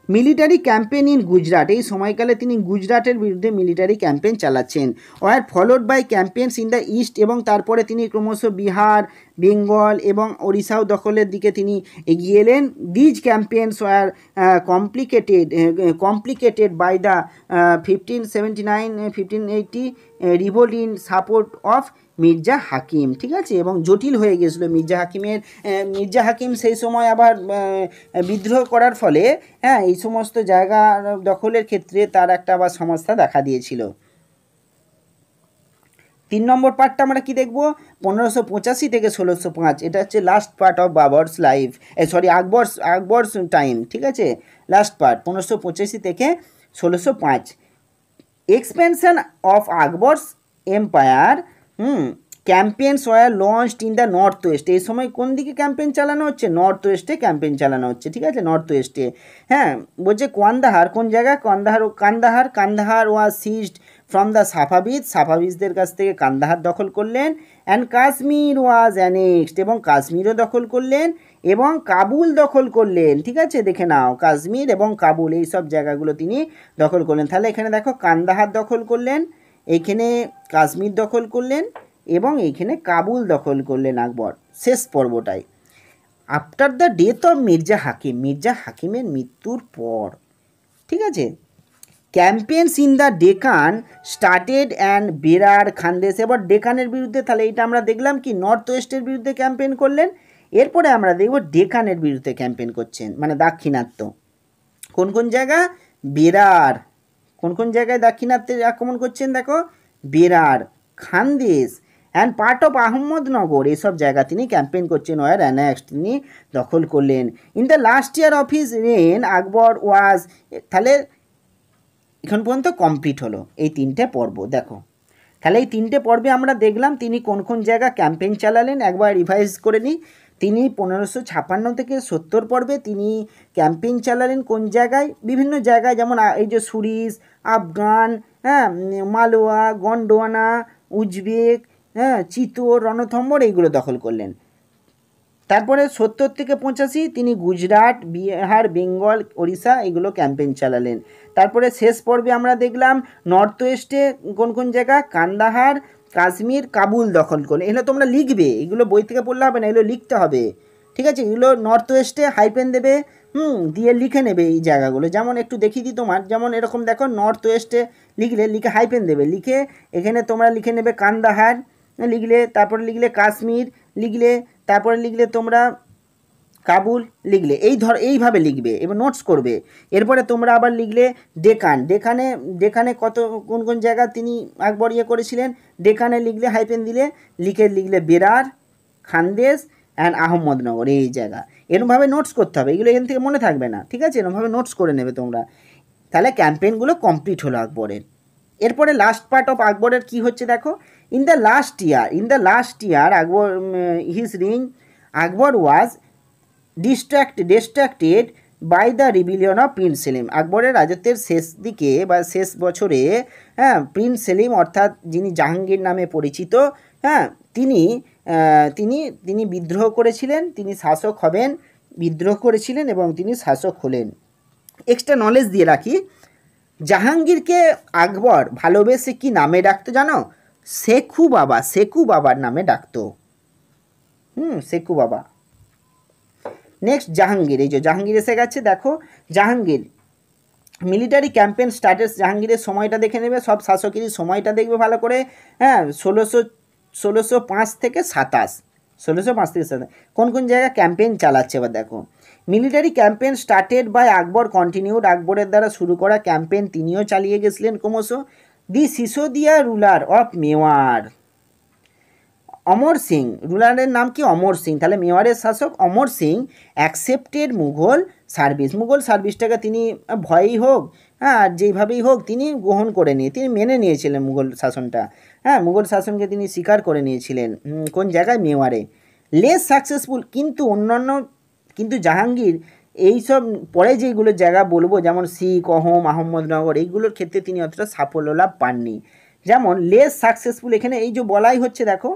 মিলিটারি ক্যাম্পেইন ইন গুজরাট, এই সময়কালে তিনি গুজরাটের বিরুদ্ধে মিলিটারি ক্যাম্পেইন চালাচ্ছেন। Were followed by campaigns in the east, এবং তারপরে তিনি ক্রমশ বিহার, বেঙ্গল এবং ওড়িশাও দখলের দিকে তিনি এগিয়ে এলেন। These campaigns were complicated by the 1579-1580 revolt in support of Mirza Hakim. ঠিক আছে, এবং জটিল হয়ে গেছিলো মির্জা হাকিম সেই সময় আবার বিদ্রোহ করার ফলে এই সমস্ত জায়গা দখলের ক্ষেত্রে তার একটা আবার সমস্যা দেখা দিয়েছিল। 3 নম্বর পার্টটা আমরা কি দেখব, 1585 থেকে 1605। এটা হচ্ছে last part of Babur's life, Akbar's time. ঠিক আছে, লাস্ট পার্ট 1585 থেকে 1605। Expansion of Akbar's empire, campaigns were launched in the north west. এই সময় কোন দিকে ক্যাম্পেইন চালানো হচ্ছে, নর্থ ওয়েস্টে ক্যাম্পেইন চালানো হচ্ছে। ঠিক আছে, নর্থ ওয়েস্টে। বলছে কান্দাহার, কোন জায়গা, Kandahar was seized from the Safavid, সাফাভিজদের কাছ থেকে কান্দাহার দখল করলেন। অ্যান্ড কাশ্মীর ওয়াজ অ্যানেক্সড, এবং কাশ্মীরও দখল করলেন এবং কাবুল দখল করলেন। ঠিক আছে, দেখে নাও, কাশ্মীর এবং কাবুল এই সব জায়গাগুলো তিনি দখল করলেন। তাহলে এখানে দেখো কান্দাহার দখল করলেন, এইখানে কাশ্মীর দখল করলেন এবং এইখানে কাবুল দখল করলেন আকবর শেষ পর্বটায়। After the death of Mirza Hakim, Mirza হাকিমের মৃত্যুর পর, ঠিক আছে, campaigns in the Deccan started and Berar Khandesh. এবার ডেকানের বিরুদ্ধে, তাহলে এইটা আমরা দেখলাম কি নর্থ ওয়েস্টের বিরুদ্ধে ক্যাম্পেন করলেন, এরপরে আমরা দেখব ডেকানের বিরুদ্ধে ক্যাম্পেন করছেন, মানে দাক্ষিণাত্য। কোন কোন জায়গা? বেরার। কোন কোন জায়গায় দাক্ষিণাত্যের আক্রমণ করছেন? দেখো, বেরার, খানদেশ অ্যান্ড পার্ট অফ আহমদনগর, এইসব জায়গা তিনি ক্যাম্পেন করছেন, ওয়ার অ্যানেক্সড, তিনি দখল করলেন। In the last year of his reign Akbar was, তাহলে এখন পর্যন্ত কমপ্লিট হলো এই তিনটে পর্ব। দেখো, তাহলে এই তিনটে পর্বে আমরা দেখলাম তিনি কোন কোন জায়গা ক্যাম্পেইন চালালেন। একবার রিভাইজ করে নিই, তিনি 1556 থেকে 70 পর্বে তিনি ক্যাম্পেইন চালালেন কোন জায়গায়? বিভিন্ন জায়গায়, যেমন এই যে সুরিজ, আফগান, হ্যাঁ, মালওয়া, গন্ডোয়ানা, উজবেক, হ্যাঁ, চিতোর, রণথম্বর, এইগুলো দখল করলেন। তারপরে 70 থেকে 85 তিনি গুজরাট, বিহার, বেঙ্গল, ওড়িশা এগুলো ক্যাম্পেইন চালালেন। তারপরে শেষ পর্বে আমরা দেখলাম নর্থ ওয়েস্টে কোন কোন জায়গা? কান্দাহার, কাশ্মীর, কাবুল দখল করলেন। এগুলো তোমরা লিখবে, এগুলো বই থেকে পড়লে হবে না, এগুলো লিখতে হবে। ঠিক আছে, এগুলো নর্থ ওয়েস্টে হাইপেন দেবে, দিয়ে লিখে নেবে এই জায়গাগুলো। যেমন একটু দেখিয়ে দিই তোমার, যেমন এরকম দেখো, নর্থ ওয়েস্টে লিখলে লিখে হাইপেন দেবে, লিখে এখানে তোমরা লিখে নেবে কান্দাহার লিখলে, তারপরে লিখলে কাশ্মীর লিখলে, তারপরে লিখলে তোমরা কাবুল লিখলে, এইভাবে লিখবে, এবার নোটস করবে। এরপরে তোমরা আবার লিখলে ডেকান, ডেকানে কত কোন কোন জায়গা তিনি আকবর করেছিলেন, ডেকানে লিখলে হাইপেন দিলে, লিখলে বেরার, খানদেশ অ্যান্ড আহমদনগর, এই জায়গা। এরকমভাবে নোটস করতে হবে, এগুলো এখান থেকে মনে থাকবে না। ঠিক আছে, এরকমভাবে নোটস করে নেবে তোমরা। তাহলে ক্যাম্পেইনগুলো কমপ্লিট হলো আকবরের। এরপরে লাস্ট পার্ট অফ আকবরের কি হচ্ছে দেখো, in the last year Akbar his reign Akbar was distracted by the rebellion of prince Salim. আকবরের রাজত্বের শেষ দিকে বা শেষ বছরে, হ্যাঁ, প্রিন্স সেলিম অর্থাৎ যিনি জাহাঙ্গীর নামে পরিচিত, হ্যাঁ, তিনি বিদ্রোহ করেছিলেন, তিনি শাসক হবেন, বিদ্রোহ করেছিলেন এবং তিনি শাসক হলেন। এক্সট্রা নলেজ দিয়ে রাখি, জাহাঙ্গীরকে আকবর ভালোবেসে কি নামে ডাকতো জানো? শেখু বাবার নামে ডাকতো। শেখু বাবা। নেক্সট জাহাঙ্গীর, এই যে জাহাঙ্গীর এসে গেছে। দেখো, জাহাঙ্গীর মিলিটারি ক্যাম্পেইন স্টার্টেড, জাহাঙ্গীরের সময়টা দেখে নেবে, সব শাসকেরই সময়টা দেখবে ভালো করে। হ্যাঁ, 1605 থেকে 27, 1605 থেকে 27 কোন কোন জায়গায় ক্যাম্পেইন চালাচ্ছে এবার দেখো। Military campaign started by Akbar continued, আকবরের দ্বারা শুরু করা ক্যাম্পেইন তিনিও চালিয়ে গেছিলেন ক্রমশ। The Sisodia ruler of Mewar, Amar Singh, রুলারের নাম কি? অমর সিং। তাহলে মেওয়ারের শাসক অমর সিং অ্যাকসেপ্টেড মুঘল সার্ভিসটাকে তিনি ভয়েই হোক, হ্যাঁ, আর যেইভাবেই হোক তিনি গ্রহণ করে তিনি মেনে নিয়েছিলেন মুঘল শাসনটা। হ্যাঁ, মুঘল শাসনকে তিনি স্বীকার করে নিয়েছিলেন। কোন জায়গায়? মেওয়ারে। লেস সাকসেসফুল, কিন্তু জাহাঙ্গীর এইসব পরে যেগুলো জায়গা বলবো, যেমন শিখ, আহমদনগর, এইগুলোর ক্ষেত্রে তিনি অতটা সাফল্য লাভ পাননি। যেমন লেস সাকসেসফুল, এখানে এই যে বলাই হচ্ছে দেখো,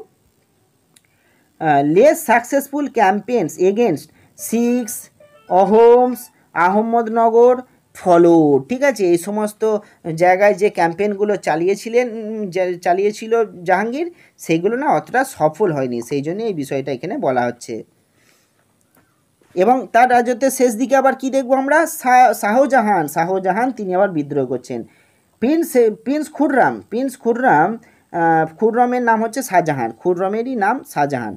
less successful campaigns against Sikhs, Ahoms, Ahmadnagar follow. ঠিক আছে, এই সমস্ত জায়গায় যে ক্যাম্পেইনগুলো চালিয়েছিল জাহাঙ্গীর, সেইগুলো না অতটা সফল হয়নি, সেই জন্য এই বিষয়টা এখানে বলা হচ্ছে। এবং তার রাজত্বের শেষ দিকে আবার কি দেখবো আমরা? শাহজাহান তিনি আবার বিদ্রোহ করছেন। প্রিন্স খুররমের নাম হচ্ছে শাহজাহান, খুররমেরই নাম Shahjahan.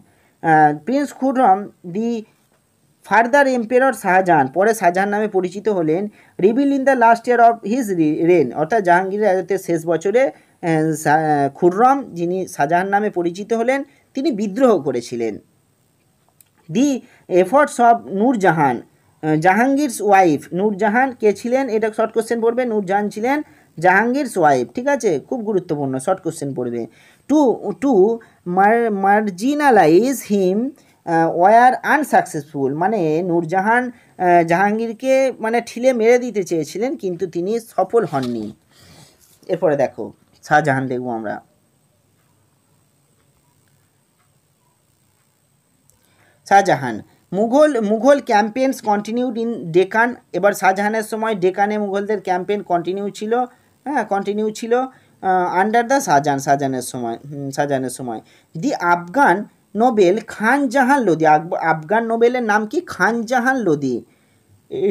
Prince Khurram the further emperor Shahjahan, পরে শাহজাহান নামে পরিচিত হলেন। Rebel in the last year of his reign, অর্থাৎ জাহাঙ্গীরের রাজত্বের শেষ বছরে খুররম, যিনি শাহজাহান নামে পরিচিত হলেন, তিনি বিদ্রোহ করেছিলেন। The efforts of Nurjahan, Jahangir's wife, Nurjahan কে ছিলেন? এটা শর্ট কোশ্চেন পড়বে। নূরজাহান ছিলেন জাহাঙ্গীরস ওয়াইফ। ঠিক আছে, খুব গুরুত্বপূর্ণ, শর্ট কোশ্চেন পড়বে। টু মার্জিনালাইজ হিম ওয়ার আনসাকসেসফুল, মানে নূরজাহান জাহাঙ্গীরকে মানে ঠিলে মেরে দিতে চেয়েছিলেন, কিন্তু তিনি সফল হননি। এরপরে দেখো শাহজাহান দেখবো আমরা। Shahjahan, Mughal campaigns continued in Deccan. এবার শাহজাহানের সময় ডেকানে মুঘলদের ক্যাম্পেন কন্টিনিউ ছিল, হ্যাঁ কন্টিনিউ ছিল আন্ডার দ্য শাহজাহানের সময়। দি আফগান নোবেল খান জাহান লোদি, আফগান নোবেলের নাম কি? খান জাহান লোদি।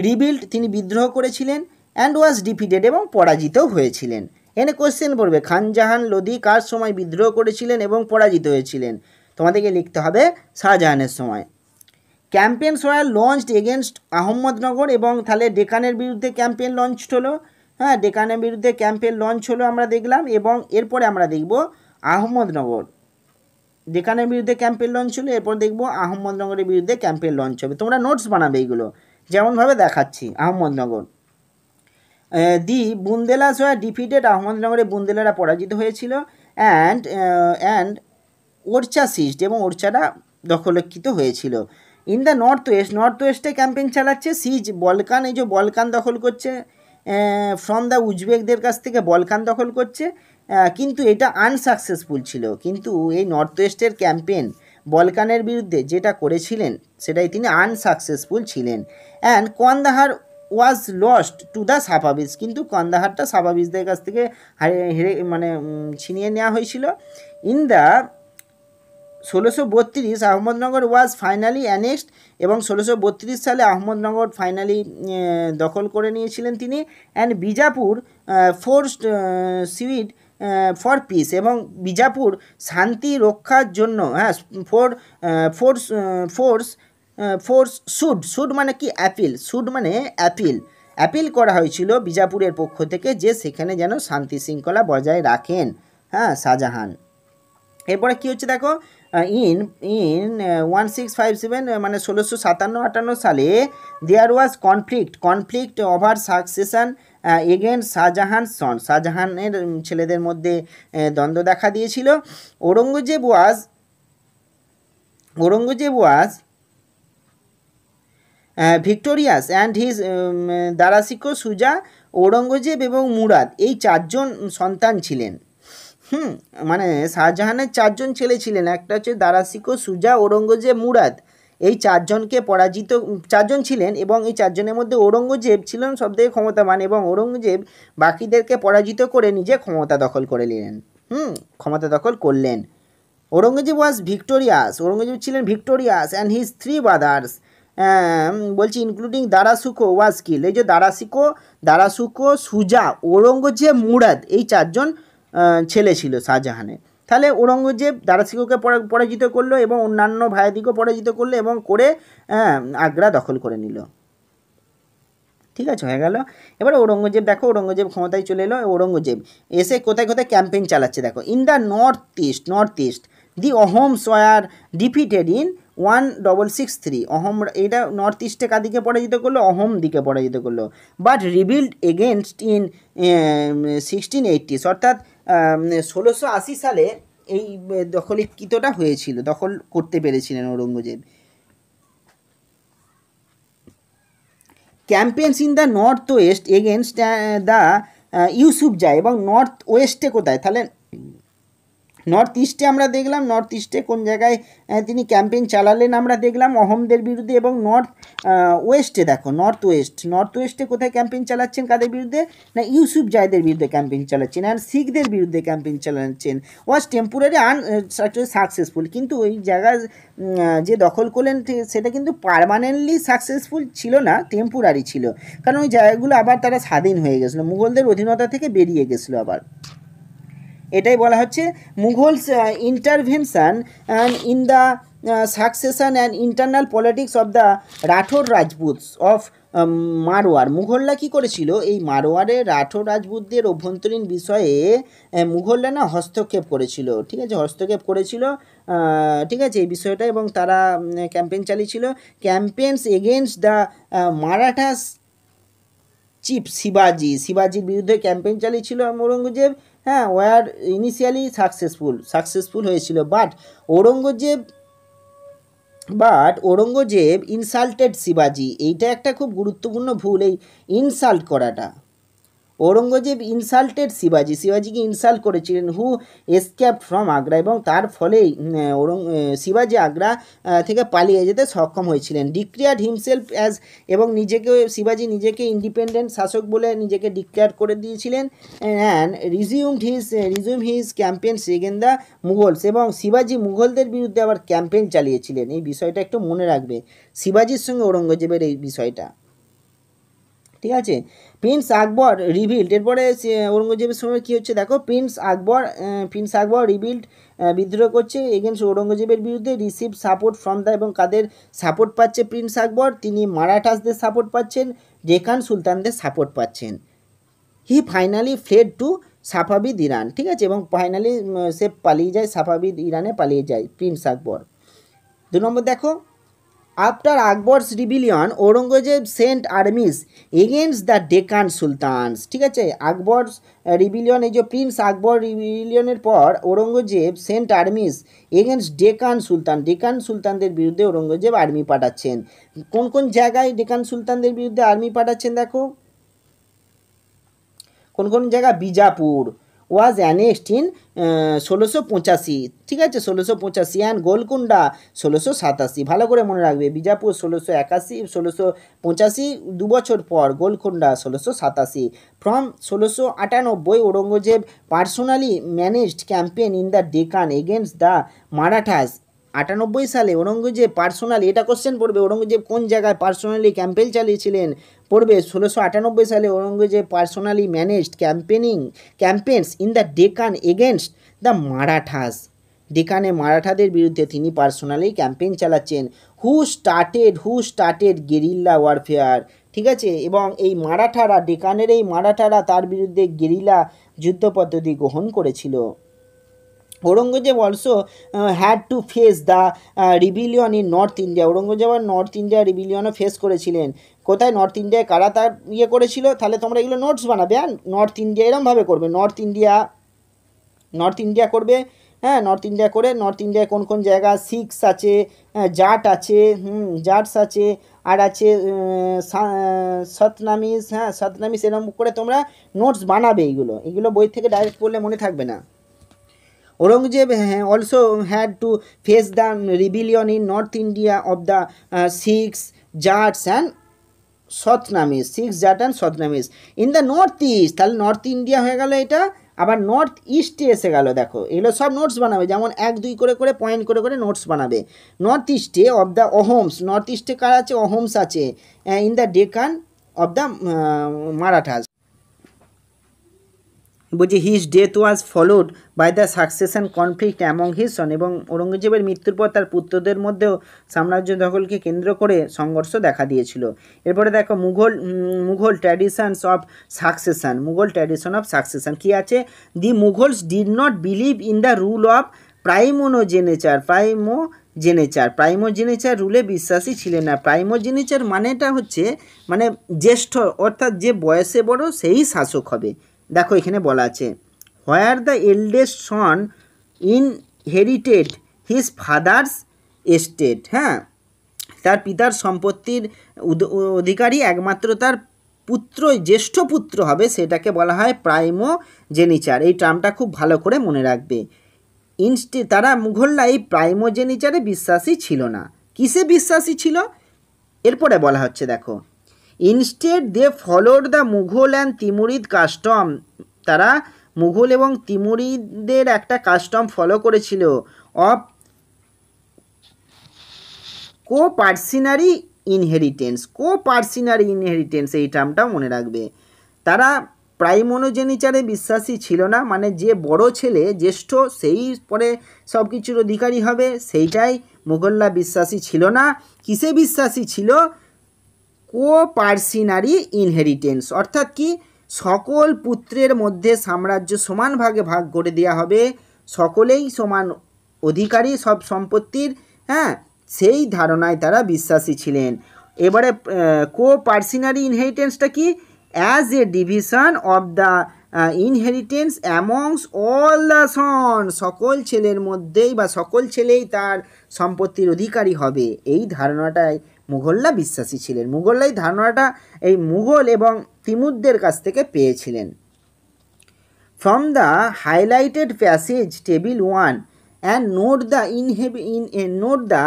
রিবিল্ড, তিনি বিদ্রোহ করেছিলেন, অ্যান্ড ওয়াজ ডিফিটেড, এবং পরাজিত হয়েছিলেন। এখানে কোশ্চেন পড়বে খান জাহান লোদি কার সময় বিদ্রোহ করেছিলেন এবং পরাজিত হয়েছিলেন? তোমাদেরকে লিখতে হবে শাহজাহানের সময়। ক্যাম্পেন্স ওয়ার লঞ্চড এগেনস্ট আহমদনগর, এবং তাহলে ডেকানের বিরুদ্ধে ক্যাম্পেন লঞ্চ হলো, হ্যাঁ ডেকানের বিরুদ্ধে ক্যাম্পেন লঞ্চ হলো আমরা দেখলাম। এবং এরপরে আমরা দেখব আহমদনগর, ডেকানের বিরুদ্ধে ক্যাম্পেন লঞ্চ হলো, এরপর দেখব আহমদনগরের বিরুদ্ধে ক্যাম্পেন লঞ্চ হবে। তোমরা নোটস বানাবে এইগুলো, যেমনভাবে দেখাচ্ছি। আহমদনগর, দি বুন্দেলাস ওয়ার ডিফিটেড, আহমদনগরে বুন্দেলারা পরাজিত হয়েছিল। অ্যান্ড ওরচা সিজড, এবং ওরচাটা দখলকৃত হয়েছিল। ইন দ্য নর্থ ওয়েস্টে ক্যাম্পেইন চালাচ্ছে। সিজ বলকান, এই যে বলকান দখল করছে, ফ্রম দ্য উজবেকদের কাছ থেকে বলকান দখল করছে, কিন্তু এটা আনসাকসেসফুল ছিল। কিন্তু এই নর্থ ওয়েস্টের ক্যাম্পেন বলকানের বিরুদ্ধে যেটা করেছিলেন সেটাই তিনি আনসাকসেসফুল ছিলেন। And Kandahar was lost to the Safavids, কিন্তু কন্দাহারটা সাফাবিজদের কাছ থেকে ছিনিয়ে নেওয়া হয়েছিল। In the 1632 Ahmadnagar was finally annexed, এবং 1632 সালে আহমদনগর ফাইনালি দখল করে নিয়েছিলেন তিনি। And Bijapur forced sued for peace, এবং বিজাপুর শান্তি রক্ষার জন্য, হ্যাঁ ফোর্স শুড মানে কি? অ্যাপিল, শুড মানে অ্যাপিল করা হয়েছিল বিজাপুরের পক্ষ থেকে যে সেখানে যেন শান্তি শৃঙ্খলা বজায় রাখেন, হ্যাঁ শাহজাহান। এরপরে কী হচ্ছে দেখো, ইন 1657 মানে 1657-58 সালে there was conflict over succession against Shahjahan son, শাহজাহানের ছেলেদের মধ্যে দ্বন্দ্ব দেখা দিয়েছিল। Aurangzeb was victorious and his Darashikoh Shuja, Aurangzeb এবং মুরাদ এই চারজন সন্তান ছিলেন। মানে শাহজাহানের চারজন ছেলে ছিলেন, একটা হচ্ছে দারাসিকো, সুজা, ঔরঙ্গজেব, মুরাদ। এই চারজন ছিলেন, এবং এই চারজনের মধ্যে ঔরঙ্গজেব ছিলেন সবথেকে ক্ষমতাবান, এবং ঔরঙ্গজেব বাকিদেরকে পরাজিত করে নিজে ক্ষমতা দখল করলেন। ঔরঙ্গজেব ঔরঙ্গজেব ছিলেন ভিক্টোরিয়াস অ্যান্ড হিজ 3 ব্রাদার্স, বলছি ইনক্লুডিং দারাসুকো ওয়াজ কিল। এই যে দারাসুকো, সুজা, ঔরঙ্গজেব, মুরাদ এই চারজন ছেলে ছিল শাহজাহানের। তাহলে ঔরঙ্গজেব দারাসিকোকে পরাজিত করলো এবং অন্যান্য ভাইদিকেও পরাজিত করলো, এবং করে আগ্রা দখল করে নিল। ঠিক আছে, হয়ে গেল। এবার ঔরঙ্গজেব দেখো, ঔরঙ্গজেব ক্ষমতায় চলে এলো। ঔরঙ্গজেব এসে কোথায় ক্যাম্পেইন চালাচ্ছে দেখো। In the north east the Ahoms were defeated in 1663, Ahom, এটা নর্থ ইস্টে কাদিকে পরাজিত করলো? অহোম দিকে পরাজিত করলো। বাট রিবিল্ড এগেনস্ট ইন 1680, অর্থাৎ 1680 সালে এই দখলীকৃতটা হয়েছিল, দখল করতে পেরেছিলেন Aurangzeb. Campaigns in the north West against the Yousafzai, এবং নর্থ ওয়েস্টে কোথায়? তাহলে নর্থ ইস্টে আমরা দেখলাম, নর্থ ইস্টে কোন জায়গায় তিনি ক্যাম্পেইন চালালেন আমরা দেখলাম অহোমদের বিরুদ্ধে। এবং নর্থ ওয়েস্টে দেখো, নর্থ ওয়েস্টে কোথায় ক্যাম্পেইন চালাচ্ছেন? কাদের বিরুদ্ধে? না ইউসুফজাইদের বিরুদ্ধে ক্যাম্পেইন চালাচ্ছেন, আর শিখদের বিরুদ্ধে ক্যাম্পেইন চালাচ্ছেন। ওয়াজ টেম্পোরারি সাকসেসফুল, কিন্তু ওই জায়গা যে দখল করলেন সেটা কিন্তু পার্মানেন্টলি সাকসেসফুল ছিল না, টেম্পোরারি ছিল, কারণ ওই জায়গাগুলো আবার তারা স্বাধীন হয়ে গেছিলো, মুঘলদের অধীনতা থেকে বেরিয়ে গেছিলো আবার। এটাই বলা হচ্ছে Mughals intervention in the succession and internal politics of the Rathor Rajputs of Marwar. মুঘলরা কী করেছিল? এই মারওয়ারের রাঠোর রাজপুতদের অভ্যন্তরীণ বিষয়ে মুঘলরা না হস্তক্ষেপ করেছিল, ঠিক আছে, ঠিক আছে এই বিষয়টা, এবং তারা ক্যাম্পেইন চালিয়েছিল। Campaigns against the Marathas chief শিবাজির বিরুদ্ধে ক্যাম্পেইন চালিয়েছিল ঔরঙ্গজেব, হ্যাঁ, ওয়ার ইনিশিয়ালি সাকসেসফুল হয়েছিল। বাট ঔরঙ্গজেব ইনসাল্টেড শিবাজি, এইটা একটা খুব গুরুত্বপূর্ণ ভুল, এই ইনসাল্ট করাটা। ঔরঙ্গজেব ইনসাল্টেড শিবাজি, শিবাজিকে ইনসাল্ট করেছিলেন, হু এসকেপড ফ্রম আগ্রা, এবং তার ফলেই শিবাজি আগ্রা থেকে পালিয়ে যেতে সক্ষম হয়েছিলেন। ডিক্লেয়ার্ড হিমসেলফ অ্যাজ, এবং শিবাজি নিজেকে ইন্ডিপেন্ডেন্ট শাসক বলে নিজেকে ডিক্লেয়ার করে দিয়েছিলেন। And resume his campaigns against the Mughals, এবং শিবাজি মুঘলদের বিরুদ্ধে আবার ক্যাম্পেইন চালিয়েছিলেন। এই বিষয়টা একটু মনে রাখবে, শিবাজির সঙ্গে ঔরঙ্গজেবের এই বিষয়টা, ঠিক আছে। প্রিন্স আকবর রিভিল্ড, এরপরে ঔরঙ্গজেবের সময় কী হচ্ছে দেখো, প্রিন্স আকবর রিভিল্ড, বিদ্রোহ করছে এগেনস্ট ঔরঙ্গজেবের বিরুদ্ধে, রিসিভ সাপোর্ট ফ্রম দ্য, এবং কাদের সাপোর্ট পাচ্ছে প্রিন্স আকবর, তিনি মারাঠাসদের সাপোর্ট পাচ্ছেন, ডেকান সুলতানদের সাপোর্ট পাচ্ছেন। He finally fled to Safavid Iran, ঠিক আছে, এবং ফাইনালি সে পালিয়ে যায়, সাফাবিদ ইরানে পালিয়ে যায় প্রিন্স আকবর। 2 নম্বর দেখো, after Akbar's rebellion Aurangzeb sent armies against the Deccan sultans, ঠিক আছে। আকবরস রিবিলিয়ন, এই যে প্রিন্স আকবর রিবিলিয়নের পর Aurangzeb sent armies against Deccan সুলতানদের বিরুদ্ধে ঔরঙ্গজেব আর্মি পাঠাচ্ছেন। কোন কোন জায়গায় ডেকান সুলতানদের বিরুদ্ধে আর্মি পাঠাচ্ছেন দেখো, কোন কোন জায়গা, বিজাপুর ওয়াজ অ্যানেক্সড ইন 1685, ঠিক আছে, 1685, অ্যান্ড গোলকুন্ডা 1687, ভালো করে মনে রাখবে, বিজাপুর 1681, 1685 2 বছর পর, Golconda 1687। From 1698 Aurangzeb personally managed campaign in the Deccan against the Marathas. 98 সালে ঔরঙ্গজেব পার্সোনালি, এটা কোশ্চেন পড়বে, ঔরঙ্গজেব কোন জায়গায় পার্সোনালি ক্যাম্পেইন চালিয়েছিলেন, পড়বে 1698 সালে Aurangzeb personally managed campaigns in the Deccan against the Marathas, ডেকানে মারাঠাদের বিরুদ্ধে তিনি পার্সোনালি ক্যাম্পেইন চালাচ্ছেন। হু স্টার্টেড গেরিল্লা ওয়ারফেয়ার, ঠিক আছে, এবং এই মারাঠারা, ডেকানের এই মারাঠারা তার বিরুদ্ধে গেরিলা যুদ্ধ পদ্ধতি গ্রহণ করেছিল। Aurangzeb also had to face the rebellion in north India, Aurangzeb আর নর্থ ইন্ডিয়া রিবিলিয়নও ফেস করেছিলেন। কোথায়, নর্থ ইন্ডিয়ায় কারা তার করেছিল, তাহলে তোমরা এগুলো নোটস বানাবে। হ্যাঁ, নর্থ ইন্ডিয়া এরমভাবে করবে, নর্থ ইন্ডিয়া করবে, হ্যাঁ, নর্থ ইন্ডিয়া করে নর্থ ইন্ডিয়ায় কোন কোন জায়গা, শিখস আছে, জাটস আছে, আর আছে সতনামিস, হ্যাঁ সতনামিস, এরকম করে তোমরা নোটস বানাবে। এগুলো বই থেকে ডাইরেক্ট পড়লে মনে থাকবে না। Aurangzeb also had to face the rebellion in North India of the Sikhs, Jats and Satnamis, in the north east, তাহলে নর্থ ইন্ডিয়া হয়ে গেল এটা, আবার নর্থ ইস্টে এসে গেল। দেখো এগুলো সব নোটস বানাবে, যেমন 1 2 করে পয়েন্ট করে নোটস বানাবে। নর্থ ইস্টে অফ দ্য অহোমস, নর্থ ইস্টে কার আছে, অহোমস আছে, in the Deccan of the Marathas. বলছি his death was followed by the succession conflict among his son, এবং ঔরঙ্গজেবের মৃত্যুর পর তার পুত্রদের মধ্যেও সাম্রাজ্য দখলকে কেন্দ্র করে সংঘর্ষ দেখা দিয়েছিল। এরপরে দেখো মুঘল ট্র্যাডিশনস অফ সাকসেশন, কী আছে, the Mughals did not believe in the rule of primogeniture রুলে বিশ্বাসী ছিলেন না। প্রাইমোজেনেচার মানেটা হচ্ছে মানে জ্যেষ্ঠ, অর্থাৎ যে বয়সে বড় সেই শাসক হবে। দেখো এখানে বলা আছে, where the eldest Son inherited his father's estate, হ্যাঁ, তার পিতার সম্পত্তির অধিকারী একমাত্র তার জ্যেষ্ঠ পুত্র হবে, সেটাকে বলা হয় প্রাইমোজেনিচার। এই টার্মটা খুব ভালো করে মনে রাখবে। তারা মুঘলরা এই প্রাইমোজেনিচারে বিশ্বাসী ছিল না। কিসে বিশ্বাসী ছিল এরপরে বলা হচ্ছে, দেখো, instead they followed the Mughal and Timurid custom, তারা মুঘল এবং তিমুরিদের একটা কাস্টম ফলো করেছিল, অফ কোপার্সিনারি ইনহেরিটেন্স, এই টার্মটাও মনে রাখবে। তারা প্রাইমোজেনিচারে বিশ্বাসী ছিল না, মানে যে বড় ছেলে জ্যেষ্ঠ সেই পরে সব কিছুর অধিকারী হবে, সেইটাই মুঘলরা বিশ্বাসী ছিল না। কিসে বিশ্বাসী ছিল, কোপার্সিনারি ইনহেরিটেন্স, অর্থাৎ কি, সকল পুত্রের মধ্যে সাম্রাজ্য সমান ভাগে ভাগ করে দেওয়া হবে, সকলেই সমান অধিকারী সব সম্পত্তির, হ্যাঁ, সেই ধারণায় তারা বিশ্বাসী ছিলেন। এবারে কোপার্সিনারি ইনহেরিটেন্সটা কি, as a division of the inheritance amongst all the son, সকল ছেলের মধ্যেই বা সকল ছেলেই তার সম্পত্তির অধিকারী হবে, এই ধারণাটাই মুঘলরা বিশ্বাসী ছিলেন। মুঘলরা এই ধারণাটা এই মুঘল এবং তিমুরদের কাছ থেকে পেয়েছিলেন। From the highlighted passage table 1 and note the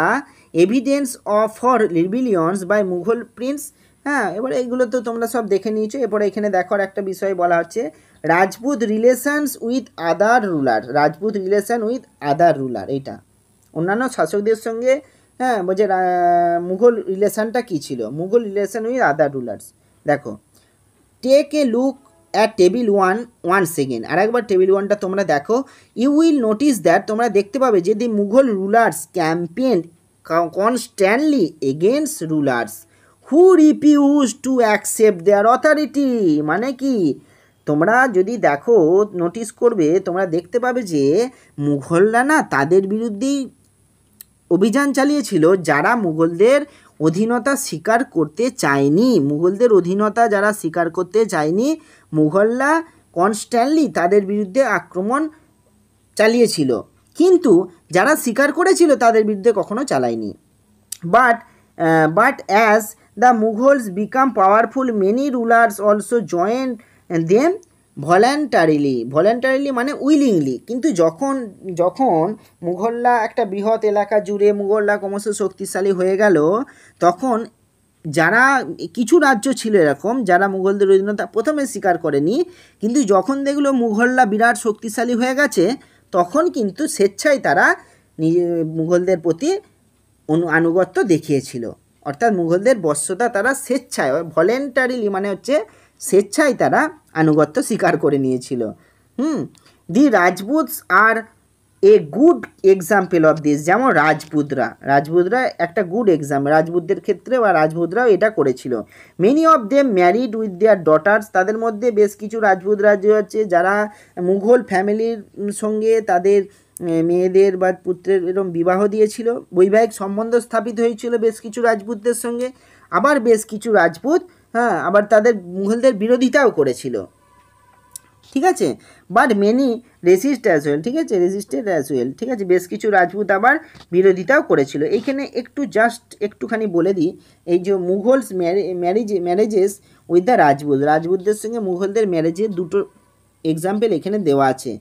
evidence of for rebellions by Mughal prince. হ্যাঁ, এবার এইগুলো তো তোমরা সব দেখে নিয়েছো। এরপরে এখানে দেখার একটা বিষয় বলা হচ্ছে Rajput relations with other ruler, Rajput relation with other ruler, এইটা অন্যান্য শাসকদের সঙ্গে, হ্যাঁ বলছে মুঘল রিলেশনটা কী ছিল, Mughal relation with other rulers. দেখো, take a look at table 1 one second, আর একবার টেবিল 1টা তোমরা দেখো। ইউ উইল নোটিস দ্যাট, তোমরা দেখতে পাবে যে the Mughal rulers campaign constantly against rulers who refuse to accept their authority. মানে কি, তোমরা যদি দেখো নোটিস করবে, তোমরা দেখতে পাবে যে মুঘলরা না তাদের বিরুদ্ধেই অভিযান চালিয়েছিল যারা মুঘলদের অধীনতা স্বীকার করতে চায়নি, মুঘলদের অধীনতা যারা স্বীকার করতে চায়নি, মুঘলরা কনস্ট্যান্টলি তাদের বিরুদ্ধে আক্রমণ চালিয়েছিল, কিন্তু যারা স্বীকার করেছিল তাদের বিরুদ্ধে কখনো চালায়নি। But as the Mughals became powerful many rulers also join them voluntarily মানে উইলিংলি। কিন্তু যখন মুঘলরা একটা বৃহৎ এলাকা জুড়ে মুঘলরা ক্রমশ শক্তিশালী হয়ে গেল, তখন যারা কিছু রাজ্য ছিল এরকম যারা মুঘলদের অধীনতা প্রথমে স্বীকার করেনি, কিন্তু যখন দেখলো মুঘলরা বিরাট শক্তিশালী হয়ে গেছে, তখন কিন্তু স্বেচ্ছায় তারা মুঘলদের প্রতি আনুগত্য দেখিয়েছিল। অর্থাৎ মুঘলদের বশ্যতা তারা স্বেচ্ছায়, ভলেন্টারিলি মানে হচ্ছে স্বেচ্ছায় তারা আনুগত্য স্বীকার করে নিয়েছিল। The Rajputs are a good example of this. যেমন রাজপুতরা একটা গুড এক্সাম্পল, রাজপুতদের ক্ষেত্রে বা রাজপুতরাও এটা করেছিল। Many of them married with their daughters, তাদের মধ্যে বেশ কিছু রাজপুত রাজ্য আছে যারা মুঘল ফ্যামিলির সঙ্গে তাদের মেয়েদের বা পুত্রের এরকম বিবাহ দিয়েছিল, বৈবাহিক সম্বন্ধ স্থাপিত হয়েছিল বেশ কিছু রাজপুতদের সঙ্গে। আবার বেশ কিছু রাজপুত আবার তাদের মুঘলদের বিরোধিতাও করেছিল, ঠিক আছে। But many resist as well, ঠিক আছে, রেজিস্টেড অ্যাজ ওয়েল, ঠিক আছে। বেশ কিছু রাজপুত আবার বিরোধিতাও করেছিল। এইখানে একটুখানি বলে দিই, এই যে মুঘলস ম্যারেজেস উইথ দ্য রাজপুতদের সঙ্গে মুঘলদের ম্যারেজের দুটো এক্সাম্পল এখানে দেওয়া আছে,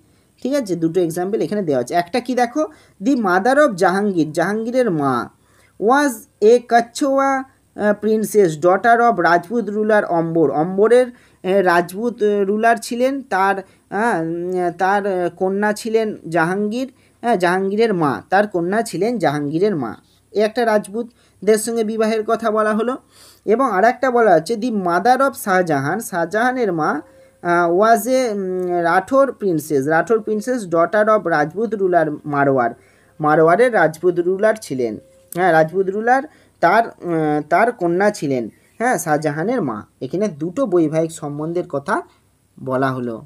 ঠিক আছে, দুটো এক্সাম্পল এখানে দেওয়া আছে। একটা কি দেখো, দি মাদার অফ জাহাঙ্গীরের মা was a Kachhwaha princess daughter of Rajput ruler অম্বরের রাজপুত রুলার ছিলেন, তার কন্যা ছিলেন জাহাঙ্গীর, জাহাঙ্গীরের মা, তার কন্যা ছিলেন জাহাঙ্গীরের মা। এই একটা রাজপুতদের সঙ্গে বিবাহের কথা বলা হলো। এবং আর একটা বলা হচ্ছে দি মাদার অফ শাহজাহানের মা was a Rathor princess daughter of Rajput ruler মারওয়ারের রাজপুত রুলার ছিলেন, রাজপুত রুলার তার কন্যা ছিলেন, শাহজাহানের মা। এখানে দুটো বৈবাহিক সম্বন্ধের কথা বলা হলো।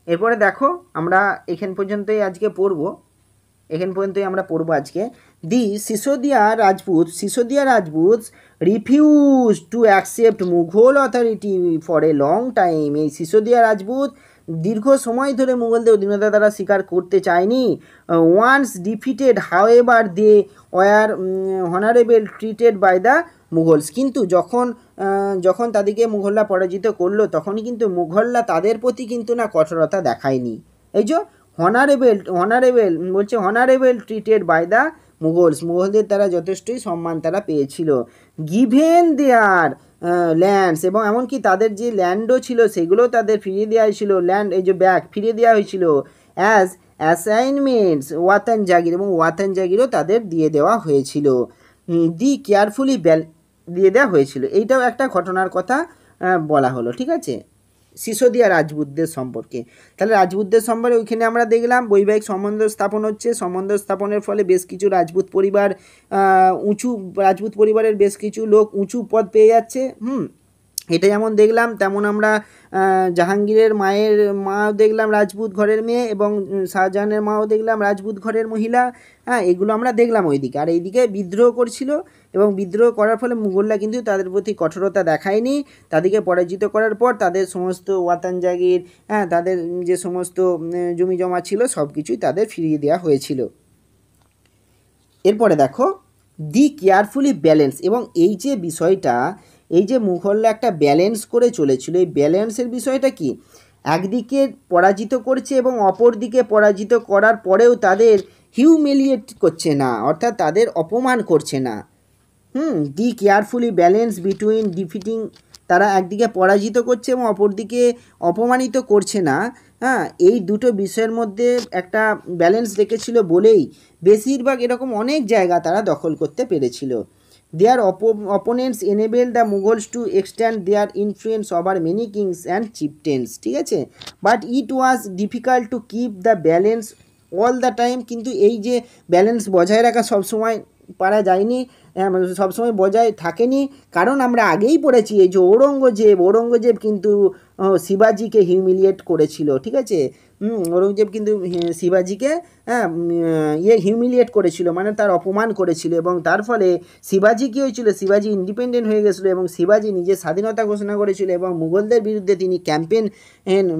এরপরে দেখো, আমরা এখান পর্যন্তই আজকে পড়বো আজকে। The Sisodiya Rajputs refuse to accept Mughal authority for a long time. এই সিসোদিয়া রাজপুত দীর্ঘ সময় ধরে মুঘলদের অধীনতা তারা স্বীকার করতে চায়নি। Once defeated however they were honourable treated by the Mughals. কিন্তু যখন তাদেরকে মুঘলরা পরাজিত করলো, তখনই কিন্তু মুঘলরা তাদের প্রতি কিন্তু না কঠোরতা দেখায়নি। এই যে অনারেবল ট্রিটেড বাই দ্য মুঘলদের দ্বারা যথেষ্টই সম্মান তারা পেয়েছিল। গিভেন দেয়ার ল্যান্ডস, এবং এমনকি তাদের যে ল্যান্ডও ছিল সেগুলোও তাদের ফিরিয়ে দেওয়া হয়েছিল, ল্যান্ড এই যে ব্যাক ফিরিয়ে দেওয়া হয়েছিল অ্যাজ অ্যাসাইনমেন্টস ওয়াতান জাগির, এবং ওয়াতান জাগিরও তাদের দিয়ে দেওয়া হয়েছিল। দি কেয়ারফুলি দিয়ে দেওয়া হয়েছিল। এইটাও একটা ঘটনার কথা বলা হলো, ঠিক আছে, সিসোদিয়া রাজপুতদের সম্পর্কে। তাহলে রাজপুতদের সম্পর্কে ওইখানে আমরা দেখলাম বৈবাহিক সম্বন্ধ স্থাপন হচ্ছে, সম্বন্ধ স্থাপনের ফলে বেশ কিছু রাজপুত পরিবারের বেশ কিছু লোক উঁচু পদ পেয়ে যাচ্ছে। এটা যেমন দেখলাম, তেমন আমরা জাহাঙ্গীরের মাও দেখলাম রাজপুত ঘরের মেয়ে, এবং শাহজাহানের মাও দেখলাম রাজপুত ঘরের মহিলা। হ্যাঁ, এগুলো আমরা দেখলাম ওইদিকে। আর এইদিকে বিদ্রোহ করছিল, এবং বিদ্রোহ করার ফলে মুঘলরা কিন্তু তাদের প্রতি কঠোরতা দেখায়নি। তাদেরকে পরাজিত করার পর তাদের সমস্ত ওয়াতান জাগির, হ্যাঁ, তাদের যে সমস্ত জমি জমা ছিল সব কিছুই তাদের ফিরিয়ে দেওয়া হয়েছিল। এরপরে দেখো দি কেয়ারফুলি ব্যালেন্স, এবং এই যে বিষয়টা, এই যে মুঘলরা একটা ব্যালেন্স করে চলেছিল, এই ব্যালেন্সের বিষয়টা কি, একদিকে পরাজিত করছে এবং অপর দিকে পরাজিত করার পরেও তাদের হিউমিলিয়েট করছে না, অর্থাৎ তাদের অপমান করছে না। দি কেয়ারফুলি ব্যালেন্স বিটুইন ডিফিটিং, তারা একদিকে পরাজিত করছে এবং অপরদিকে অপমানিত করছে না। হ্যাঁ, এই দুটো বিষয়ের মধ্যে একটা ব্যালেন্স রেখেছিল বলেই বেশিরভাগ এরকম অনেক জায়গা তারা দখল করতে পেরেছিল। Their opponents enable the Mughals to extend their influence over many kings and chieftains, ঠিক আছে, but it was difficult to keep the balance all the time. কিন্তু এই যে ব্যালেন্স বজায় রাখা সবসময় পারা যায়নি, সবসময় বজায় থাকেনি, কারণ আমরা আগেই পড়েছি এই যে ঔরঙ্গজেব কিন্তু শিবাজিকে হিউমিলিয়েট করেছিল, ঠিক আছে। ঔরঙ্গজেব কিন্তু শিবাজিকে হিউমিলিয়েট করেছিল, মানে তার অপমান করেছিল, এবং তার ফলে শিবাজি কী হয়েছিল, শিবাজি ইন্ডিপেন্ডেন্ট হয়ে গেছিলো, এবং শিবাজি নিজের স্বাধীনতা ঘোষণা করেছিল, এবং মুঘলদের বিরুদ্ধে তিনি ক্যাম্পেন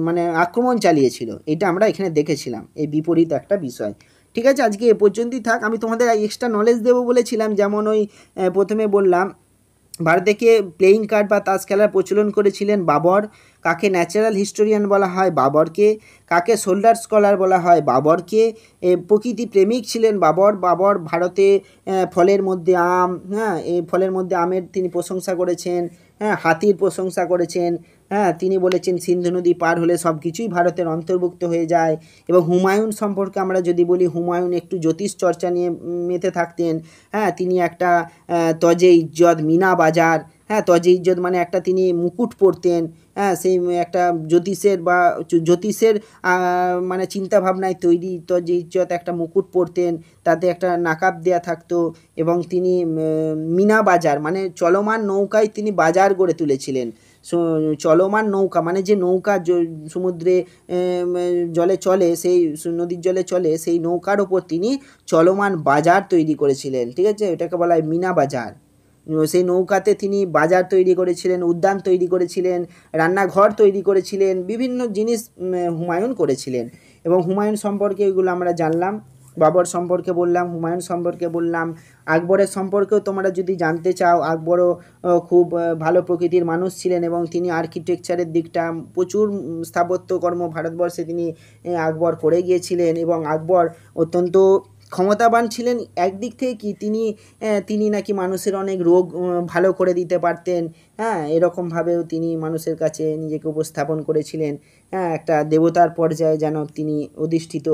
মানে আক্রমণ চালিয়েছিল। এটা আমরা এখানে দেখেছিলাম, এই বিপরীত একটা বিষয়। ঠিক আছে, আজকে এ পর্যন্তই থাক। আমি তোমাদের এক্সট্রা নলেজ দেবো বলেছিলাম, যেমন ওই প্রথমে বললাম ভারতে প্লেয়িং কার্ড বা তাস খেলার প্রচলন করেছিলেন বাবর, কাকে ন্যাচারাল হিস্টোরিয়ান বলা হয়, বাবরকে, কাকে সোল্ডার স্কলার বলা হয়, বাবরকে, প্রকৃতি প্রেমিক ছিলেন বাবর ভারতে ফলের মধ্যে আম, হ্যাঁ, এই ফলের মধ্যে আমের তিনি প্রশংসা করেছেন, হ্যাঁ, হাতির প্রশংসা করেছেন, হ্যাঁ, তিনি বলেছেন সিন্ধু নদী পার হলে সব কিছুই ভারতের অন্তর্ভুক্ত হয়ে যায়। এবং হুমায়ুন সম্পর্কে আমরা যদি বলি, হুমায়ুন একটু জ্যোতিষ চর্চা নিয়ে মেতে থাকতেন। হ্যাঁ, তিনি একটা তজে ইজ্জত মিনা বাজার, হ্যাঁ, তজে ইজ্জত মানে একটা তিনি মুকুট পরতেন, হ্যাঁ, সেই একটা জ্যোতিষের মানে চিন্তাভাবনায় তৈরি তজে ইজ্জত একটা মুকুট পরতেন, তাতে একটা নাকাব দেয়া থাকতো, এবং তিনি মিনা বাজার মানে চলমান নৌকায় তিনি বাজার গড়ে তুলেছিলেন। চলমান নৌকা মানে যে নৌকা সমুদ্রে জলে চলে, সেই নদীর জলে চলে, সেই নৌকার ওপর তিনি চলমান বাজার তৈরি করেছিলেন, ঠিক আছে, এটাকে বলা হয় মিনা বাজার। সেই নৌকাতে তিনি বাজার তৈরি করেছিলেন, উদ্যান তৈরি করেছিলেন, রান্নাঘর তৈরি করেছিলেন, বিভিন্ন জিনিস হুমায়ুন করেছিলেন। এবং হুমায়ুন সম্পর্কে এগুলো আমরা জানলাম, বাবর সম্পর্কে বললাম, হুমায়ুন সম্পর্কে বললাম। আকবরের সম্পর্কেও তোমরা যদি জানতে চাও, আকবরও খুব ভালো প্রকৃতির মানুষ ছিলেন, এবং তিনি আর্কিটেকচারের দিকটা প্রচুর স্থাপত্যকর্ম ভারতবর্ষে তিনি আকবর করে গিয়েছিলেন, এবং আকবর অত্যন্ত ক্ষমতাবান ছিলেন। একদিক থেকে কি তিনি নাকি মানুষের অনেক রোগ ভালো করে দিতে পারতেন, হ্যাঁ, এরকমভাবেও তিনি মানুষের কাছে নিজেকে উপস্থাপন করেছিলেন, হ্যাঁ, একটা দেবতার পর্যায়ে যেন তিনি অধিষ্ঠিত।